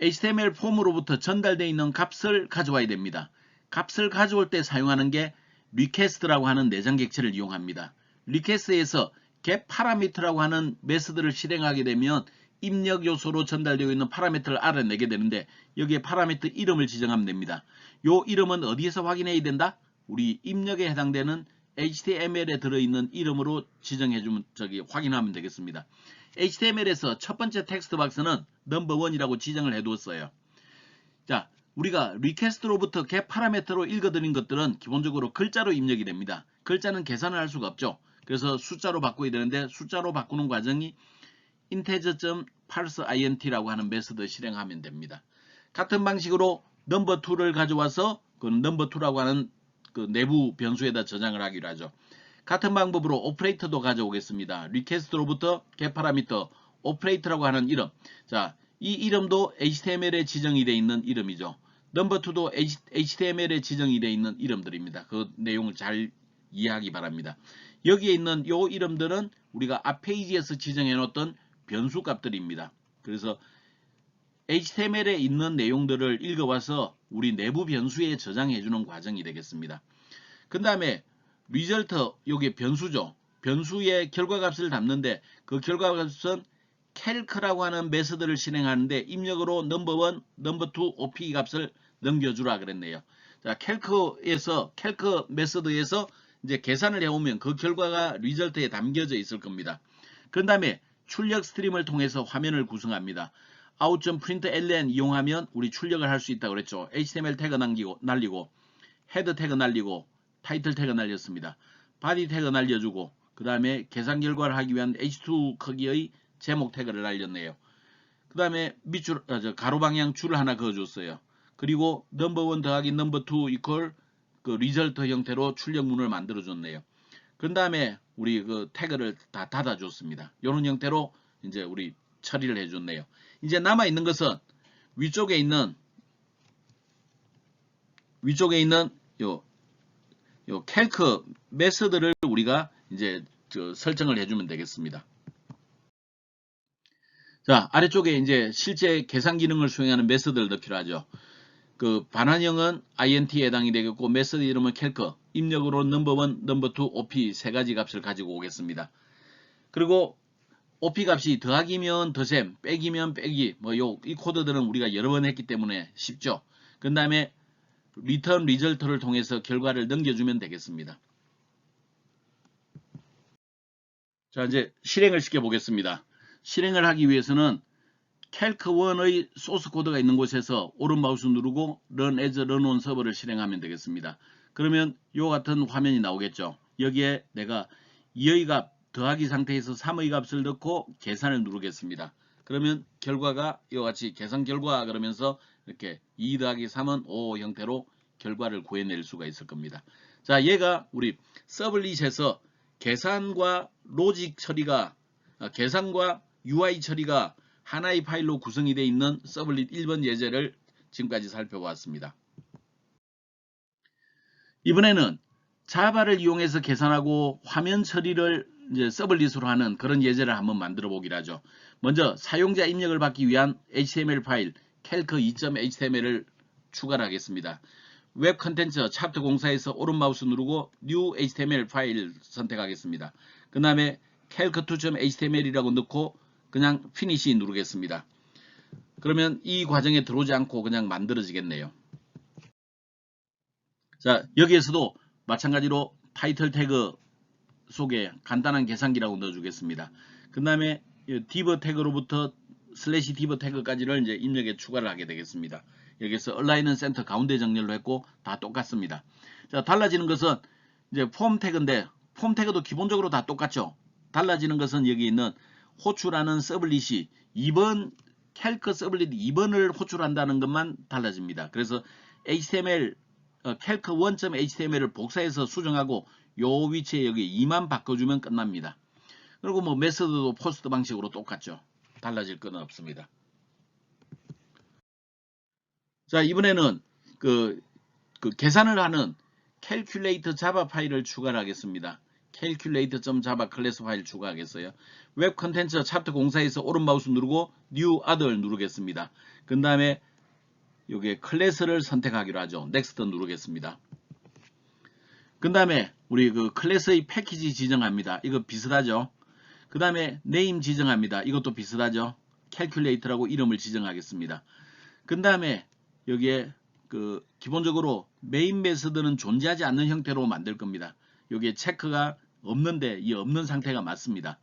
HTML 폼으로부터 전달되어 있는 값을 가져와야 됩니다. 값을 가져올 때 사용하는 게 request라고 하는 내장 객체를 이용합니다. request에서 getParameter라고 하는 메서드를 실행하게 되면 입력 요소로 전달되어 있는 파라미터를 알아내게 되는데 여기에 파라미터 이름을 지정하면 됩니다. 요 이름은 어디에서 확인해야 된다? 우리 입력에 해당되는 HTML에 들어있는 이름으로 지정해주면 확인하면 되겠습니다. HTML에서 첫 번째 텍스트 박스는 넘버1이라고 지정을 해두었어요. 자, 우리가 request로부터 getParameter로 읽어드린 것들은 기본적으로 글자로 입력이 됩니다. 글자는 계산을 할 수가 없죠. 그래서 숫자로 바꿔야 되는데 숫자로 바꾸는 과정이 integer.parseInt라고 하는 메서드 실행하면 됩니다. 같은 방식으로 넘버2를 가져와서 그 넘버2라고 하는 그 내부 변수에다 저장을 하기로 하죠. 같은 방법으로 오퍼레이터도 가져오겠습니다. request로부터 getParameter 오퍼레이터라고 하는 이름. 자, 이 이름도 HTML에 지정이 되어 있는 이름이죠. 넘버2도 HTML에 지정이 되어 있는 이름들입니다. 그 내용을 잘 이해하기 바랍니다. 여기에 있는 요 이름들은 우리가 앞 페이지에서 지정해 놓았던 변수 값들입니다. 그래서 HTML에 있는 내용들을 읽어와서 우리 내부 변수에 저장해 주는 과정이 되겠습니다. 그 다음에 result, 여기 변수죠. 변수의 결과값을 담는데 그 결과값은 calc라고 하는 메서드를 실행하는데 입력으로 넘버1, 넘버2, op 값을 넘겨주라 그랬네요. 자, calc 메서드에서 이제 계산을 해오면 그 결과가 result에 담겨져 있을 겁니다. 그 다음에 출력 스트림을 통해서 화면을 구성합니다. out.println 이용하면 우리 출력을 할 수 있다고 그랬죠. HTML 태그 날리고 헤드 태그 날리고 타이틀 태그 날렸습니다. 바디 태그 날려주고 그 다음에 계산 결과를 하기 위한 h2 크기의 제목 태그를 날렸네요. 그 다음에 밑줄 가로 방향 줄을 하나 그어줬어요. 그리고 넘버1 더하기 넘버2 이퀄 그 리절트 형태로 출력문을 만들어 줬네요. 그 다음에 우리 그 태그를 다 닫아줬습니다. 이런 형태로 이제 우리 처리를 해줬네요. 이제 남아 있는 것은 위쪽에 있는 요 calc 메서드를 우리가 이제 설정을 해주면 되겠습니다. 자, 아래쪽에 이제 실제 계산 기능을 수행하는 메서드를 넣기로 하죠. 그 반환형은 int에 해당이 되겠고 메서드 이름은 calc, 입력으로 넘버1, 넘버2, op 세 가지 값을 가지고 오겠습니다. 그리고 op 값이 더하기면 더셈, 빼기면 빼기, 이 코드들은 우리가 여러 번 했기 때문에 쉽죠. 그 다음에 return result를 통해서 결과를 넘겨주면 되겠습니다. 자, 이제 실행을 시켜 보겠습니다. 실행을 하기 위해서는 calc1의 소스 코드가 있는 곳에서 오른 마우스 누르고 run as run on 서버를 실행하면 되겠습니다. 그러면 이 같은 화면이 나오겠죠. 여기에 내가 이의 값 더하기 상태에서 3의 값을 넣고 계산을 누르겠습니다. 그러면 결과가 이와 같이 계산 결과 그러면서 이렇게 2 더하기 3은 5 형태로 결과를 구해낼 수가 있을 겁니다. 자, 얘가 우리 서블릿에서 계산과 로직 처리가 계산과 UI 처리가 하나의 파일로 구성이 되어 있는 서블릿 1번 예제를 지금까지 살펴보았습니다. 이번에는 자바를 이용해서 계산하고 화면 처리를 이제 서블릿으로 하는 그런 예제를 한번 만들어 보기로 하죠. 먼저 사용자 입력을 받기 위한 HTML 파일 calc2.html을 추가를 하겠습니다. 웹 컨텐츠 챕터 공사에서 오른 마우스 누르고 New HTML 파일 선택하겠습니다. 그 다음에 calc2.html이라고 넣고 그냥 Finish 누르겠습니다. 그러면 이 과정에 들어오지 않고 그냥 만들어지겠네요. 자, 여기에서도 마찬가지로 타이틀 태그 속에 간단한 계산기라고 넣어주겠습니다. 그 다음에 div 태그로부터 /div 태그까지를 이제 입력에 추가를 하게 되겠습니다. 여기서 align center 가운데 정렬로 했고 다 똑같습니다. 자, 달라지는 것은 이제 폼 태그인데 폼 태그도 기본적으로 다 똑같죠. 달라지는 것은 여기 있는 호출하는 서블릿이 2번 calc 서블릿 2번을 호출한다는 것만 달라집니다. 그래서 HTML calc1.html을 복사해서 수정하고 요 위치에 여기 2만 바꿔주면 끝납니다. 그리고 뭐 메서드도 포스트 방식으로 똑같죠. 달라질 건 없습니다. 자, 이번에는 그 계산을 하는 calculate java 파일을 추가를 하겠습니다. calculate.java 클래스 파일 추가하겠어요. 웹 컨텐츠 챕터 공사에서 오른 마우스 누르고 new other 누르겠습니다. 그 다음에 여기에 클래스를 선택하기로 하죠. next 누르겠습니다. 그 다음에 우리 그 클래스의 패키지 지정합니다. 이거 비슷하죠. 그 다음에 name 지정합니다. 이것도 비슷하죠. calculate라고 이름을 지정하겠습니다. 그 다음에 여기에 그 기본적으로 메인 메서드는 존재하지 않는 형태로 만들 겁니다. 여기에 체크가 없는데 이 없는 상태가 맞습니다.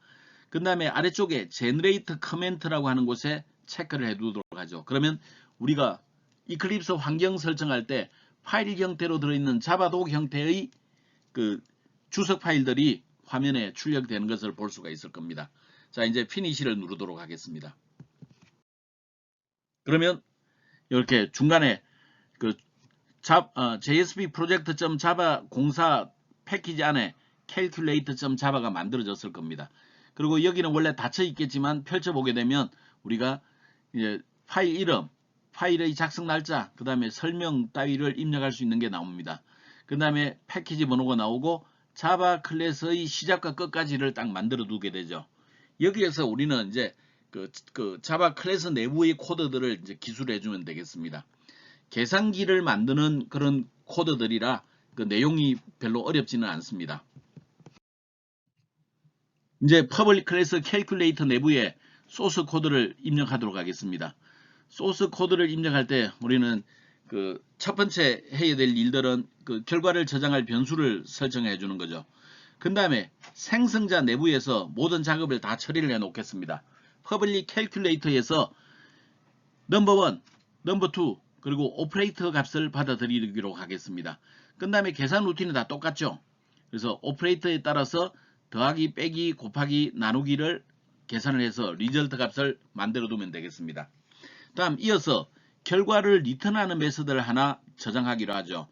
그 다음에 아래쪽에 generate comment라고 하는 곳에 체크를 해두도록 하죠. 그러면 우리가 이클립스 환경 설정할 때 파일 형태로 들어있는 자바독 형태의 그 주석 파일들이 화면에 출력되는 것을 볼 수가 있을 겁니다. 자, 이제 피니시를 누르도록 하겠습니다. 그러면 이렇게 중간에 그 JSP project.java 공사 패키지 안에 calculate.java가 만들어졌을 겁니다. 그리고 여기는 원래 닫혀 있겠지만 펼쳐보게 되면 우리가 이제 파일 이름, 파일의 작성 날짜, 그 다음에 설명 따위를 입력할 수 있는 게 나옵니다. 그 다음에 패키지 번호가 나오고 자바 클래스의 시작과 끝까지를 딱 만들어 두게 되죠. 여기에서 우리는 이제 그 자바 클래스 내부의 코드들을 이제 기술해 주면 되겠습니다. 계산기를 만드는 그런 코드들이라 그 내용이 별로 어렵지는 않습니다. 이제 퍼블릭 클래스 캘큘레이터 내부에 소스 코드를 입력하도록 하겠습니다. 소스 코드를 입력할 때 우리는 그 첫 번째 해야 될 일들은 그 결과를 저장할 변수를 설정해 주는 거죠. 그 다음에 생성자 내부에서 모든 작업을 다 처리를 해 놓겠습니다. 퍼블릭 캘큘레이터에서 넘버 1, 넘버 2 그리고 오퍼레이터 값을 받아들이기로 하겠습니다. 그 다음에 계산 루틴은 다 똑같죠. 그래서 오퍼레이터에 따라서 더하기, 빼기, 곱하기, 나누기를 계산을 해서 리절트 값을 만들어 두면 되겠습니다. 다음 이어서 결과를 리턴하는 메서드를 하나 저장하기로 하죠.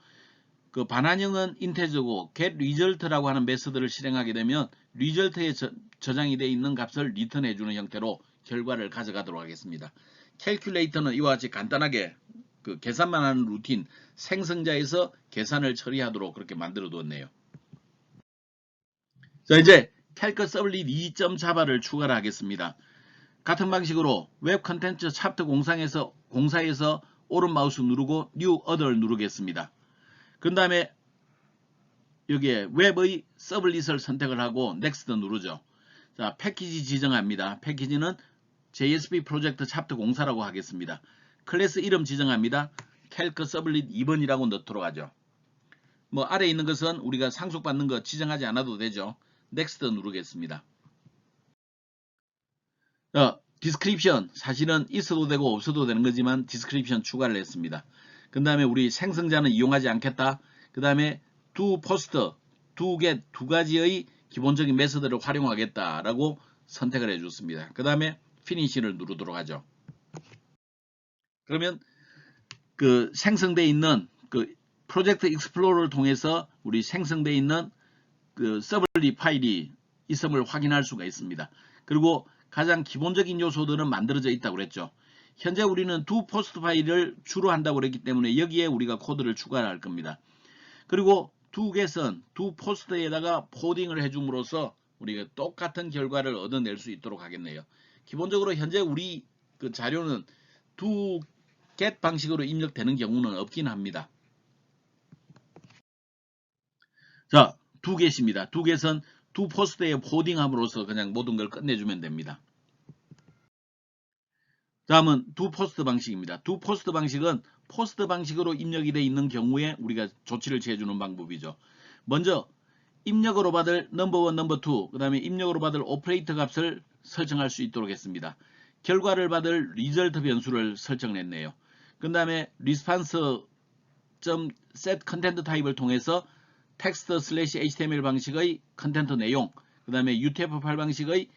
그 반환형은 인테저고 get result라고 하는 메서드를 실행하게 되면 리절트에 저장이 되어 있는 값을 리턴해 주는 형태로 결과를 가져가도록 하겠습니다. 캘큘레이터는 이와 같이 간단하게 그 계산만 하는 루틴 생성자에서 계산을 처리하도록 그렇게 만들어 두었네요. 자, 이제 calc 서블릿 2.java를 추가를 하겠습니다. 같은 방식으로 웹 컨텐츠 챕터 공사에서 오른 마우스 누르고 New Other 누르겠습니다. 그 다음에 여기에 웹의 서블릿을 선택을 하고 Next 누르죠. 자, 패키지 지정합니다. 패키지는 JSP 프로젝트 챕터 공사라고 하겠습니다. 클래스 이름 지정합니다. calc 서블릿 2번이라고 넣도록 하죠. 뭐 아래에 있는 것은 우리가 상속받는 거 지정하지 않아도 되죠. Next 누르겠습니다. 디스크립션 사실은 있어도 되고 없어도 되는 거지만 디스크립션 추가를 했습니다. 그 다음에 우리 생성자는 이용하지 않겠다. 그 다음에 do post, do get 두 가지의 기본적인 메서드를 활용하겠다라고 선택을 해줬습니다. 그 다음에 피니시를 누르도록 하죠. 그러면 그 생성되어 있는 그 프로젝트 익스플로러를 통해서 우리 생성되어 있는 그 서블리 파일이 있음을 확인할 수가 있습니다. 그리고 가장 기본적인 요소들은 만들어져 있다고 그랬죠. 현재 우리는 두 포스트 파일을 주로 한다고 그랬기 때문에 여기에 우리가 코드를 추가할 겁니다. 그리고 두 개선, 두 포스트에다가 포딩을 해줌으로써 우리가 똑같은 결과를 얻어낼 수 있도록 하겠네요. 기본적으로 현재 우리 그 자료는 두 get 방식으로 입력되는 경우는 없긴 합니다. 자, 두 get입니다. 두 get은 두 포스트에 포딩함으로써 그냥 모든 걸 끝내주면 됩니다. 다음은 두 포스트 방식입니다. 두 포스트 방식은 포스트 방식으로 입력이 되어 있는 경우에 우리가 조치를 취해주는 방법이죠. 먼저 입력으로 받을 넘버 1, 넘버 2, 그 다음에 입력으로 받을 오퍼레이터 값을 설정할 수 있도록 했습니다. 결과를 받을 리절트 변수를 설정했네요. 그 다음에 response.set 컨텐트 타입을 통해서 text/html 방식의 컨텐트 내용, 그 다음에 UTF-8 방식의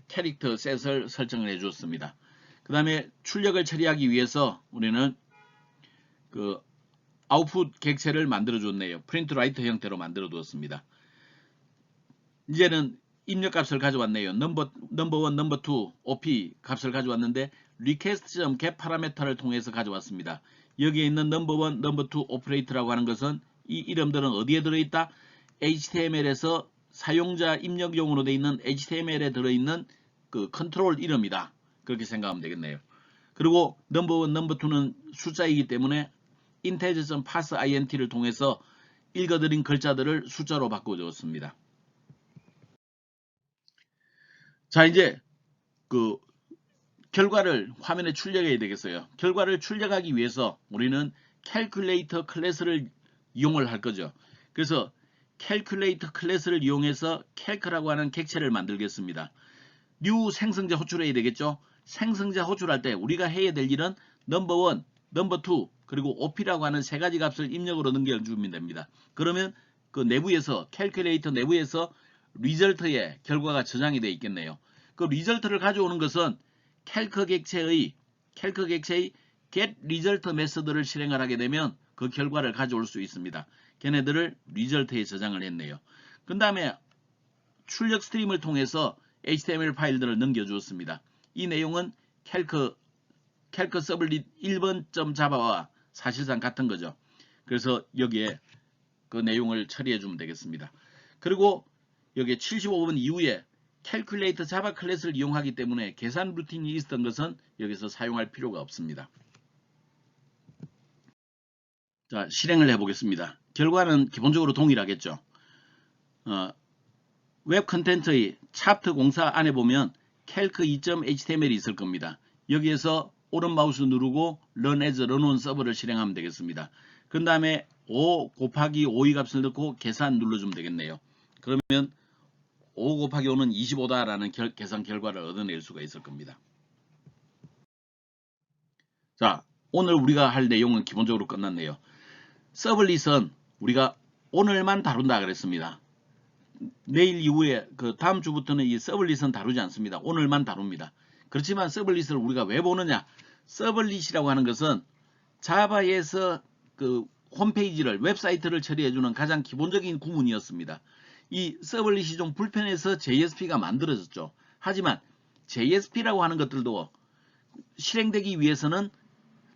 캐릭터 셋을 설정을 해주었습니다. 그 다음에 출력을 처리하기 위해서 우리는 그 아웃풋 객체를 만들어 줬네요. 프린트 라이터 형태로 만들어 두었습니다. 이제는 입력 값을 가져왔네요. 넘버 1, 넘버 2, OP 값을 가져왔는데 request.get 파라메터를 통해서 가져왔습니다. 여기에 있는 넘버 1, 넘버 2 오퍼레이터라고 하는 것은 이 이름들은 어디에 들어있다? HTML에서 사용자 입력용으로 되어 있는 HTML에 들어있는 그 컨트롤 이름이다. 그렇게 생각하면 되겠네요. 그리고 넘버 1, 넘버 2는 숫자이기 때문에 integer.parseInt를 통해서 읽어드린 글자들을 숫자로 바꿔주었습니다. 자, 이제 그 결과를 화면에 출력해야 되겠어요. 결과를 출력하기 위해서 우리는 calculator 클래스를 이용을 할 거죠. 그래서 calculator 클래스를 이용해서 calc라고 하는 객체를 만들겠습니다. new 생성자 호출해야 되겠죠. 생성자 호출할 때 우리가 해야 될 일은 넘버 1, 넘버 2, 그리고 OP라고 하는 세 가지 값을 입력으로 넘겨주면 됩니다. 그러면 그 내부에서 calculator 내부에서 리절트의 결과가 저장이 되어 있겠네요. 그 리절트를 가져오는 것은 calc 객체의 get result 메서드를 실행을 하게 되면 그 결과를 가져올 수 있습니다. 걔네들을 리절트에 저장을 했네요. 그 다음에 출력 스트림을 통해서 HTML 파일들을 넘겨주었습니다. 이 내용은 calc 서블릿 1번.java와 사실상 같은 거죠. 그래서 여기에 그 내용을 처리해 주면 되겠습니다. 그리고 여기에 75번 이후에 calculator java 클래스를 이용하기 때문에 계산 루틴이 있었던 것은 여기서 사용할 필요가 없습니다. 자, 실행을 해보겠습니다. 결과는 기본적으로 동일하겠죠. 웹 컨텐츠의 차트 공사 안에 보면 calc2.html이 있을 겁니다. 여기에서 오른 마우스 누르고 run as run on 서버를 실행하면 되겠습니다. 그 다음에 5 곱하기 5의 값을 넣고 계산 눌러주면 되겠네요. 그러면 5 곱하기 5는 25다라는 계산 결과를 얻어낼 수가 있을 겁니다. 자, 오늘 우리가 할 내용은 기본적으로 끝났네요. 서블릿은 우리가 오늘만 다룬다 그랬습니다. 내일 이후에 그 다음 주부터는 이 서블릿은 다루지 않습니다. 오늘만 다룹니다. 그렇지만 서블릿을 우리가 왜 보느냐? 서블릿이라고 하는 것은 자바에서 그 홈페이지를 웹사이트를 처리해주는 가장 기본적인 구문이었습니다. 이 서블릿이 좀 불편해서 JSP가 만들어졌죠. 하지만 JSP라고 하는 것들도 실행되기 위해서는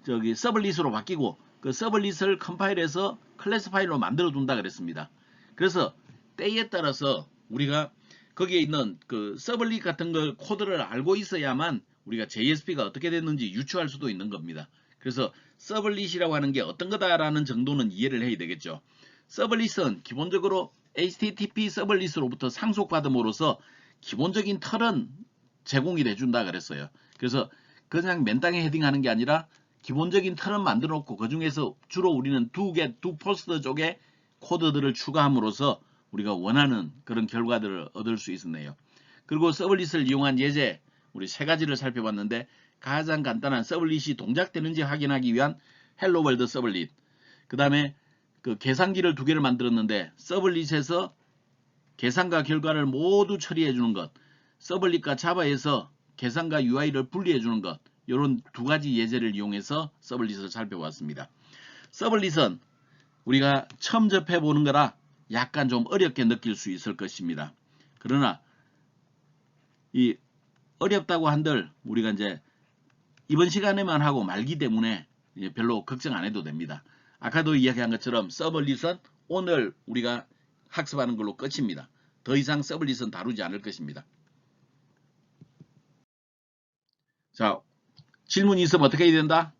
저기 서블릿으로 바뀌고 그 서블릿을 컴파일해서 클래스 파일로 만들어 둔다 그랬습니다. 그래서 때에 따라서 우리가 거기에 있는 그 서블릿 같은 걸 코드를 알고 있어야만 우리가 JSP가 어떻게 됐는지 유추할 수도 있는 겁니다. 그래서 서블릿이라고 하는 게 어떤 거다라는 정도는 이해를 해야 되겠죠. 서블릿은 기본적으로 HTTP 서블릿으로부터 상속받음으로써 기본적인 틀은 제공이 돼준다 그랬어요. 그래서 그냥 맨땅에 헤딩하는 게 아니라 기본적인 틀은 만들어 놓고 그 중에서 주로 우리는 두 포스트 쪽에 코드들을 추가함으로써 우리가 원하는 그런 결과들을 얻을 수 있었네요. 그리고 서블릿을 이용한 예제 우리 세 가지를 살펴봤는데 가장 간단한 서블릿이 동작되는지 확인하기 위한 헬로 월드 서블릿, 그 다음에 그 계산기를 두 개를 만들었는데 서블릿에서 계산과 결과를 모두 처리해 주는 것, 서블릿과 자바에서 계산과 UI를 분리해 주는 것, 이런 두 가지 예제를 이용해서 서블릿을 살펴봤습니다. 서블릿은 우리가 처음 접해 보는 거라 약간 좀 어렵게 느낄 수 있을 것입니다. 그러나 이 어렵다고 한들 우리가 이제 이번 시간에만 하고 말기 때문에 별로 걱정 안 해도 됩니다. 아까도 이야기한 것처럼 서블릿은 오늘 우리가 학습하는 걸로 끝입니다. 더 이상 서블릿은 다루지 않을 것입니다. 자, 질문이 있으면 어떻게 해야 된다?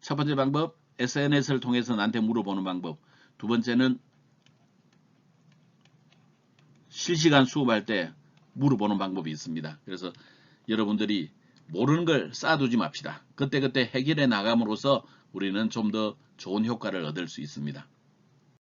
첫 번째 방법, SNS를 통해서 나한테 물어보는 방법. 두 번째는 실시간 수업할 때 물어보는 방법이 있습니다. 그래서 여러분들이 모르는 걸 쌓아두지 맙시다. 그때그때 해결해 나감으로써 우리는 좀 더 좋은 효과를 얻을 수 있습니다.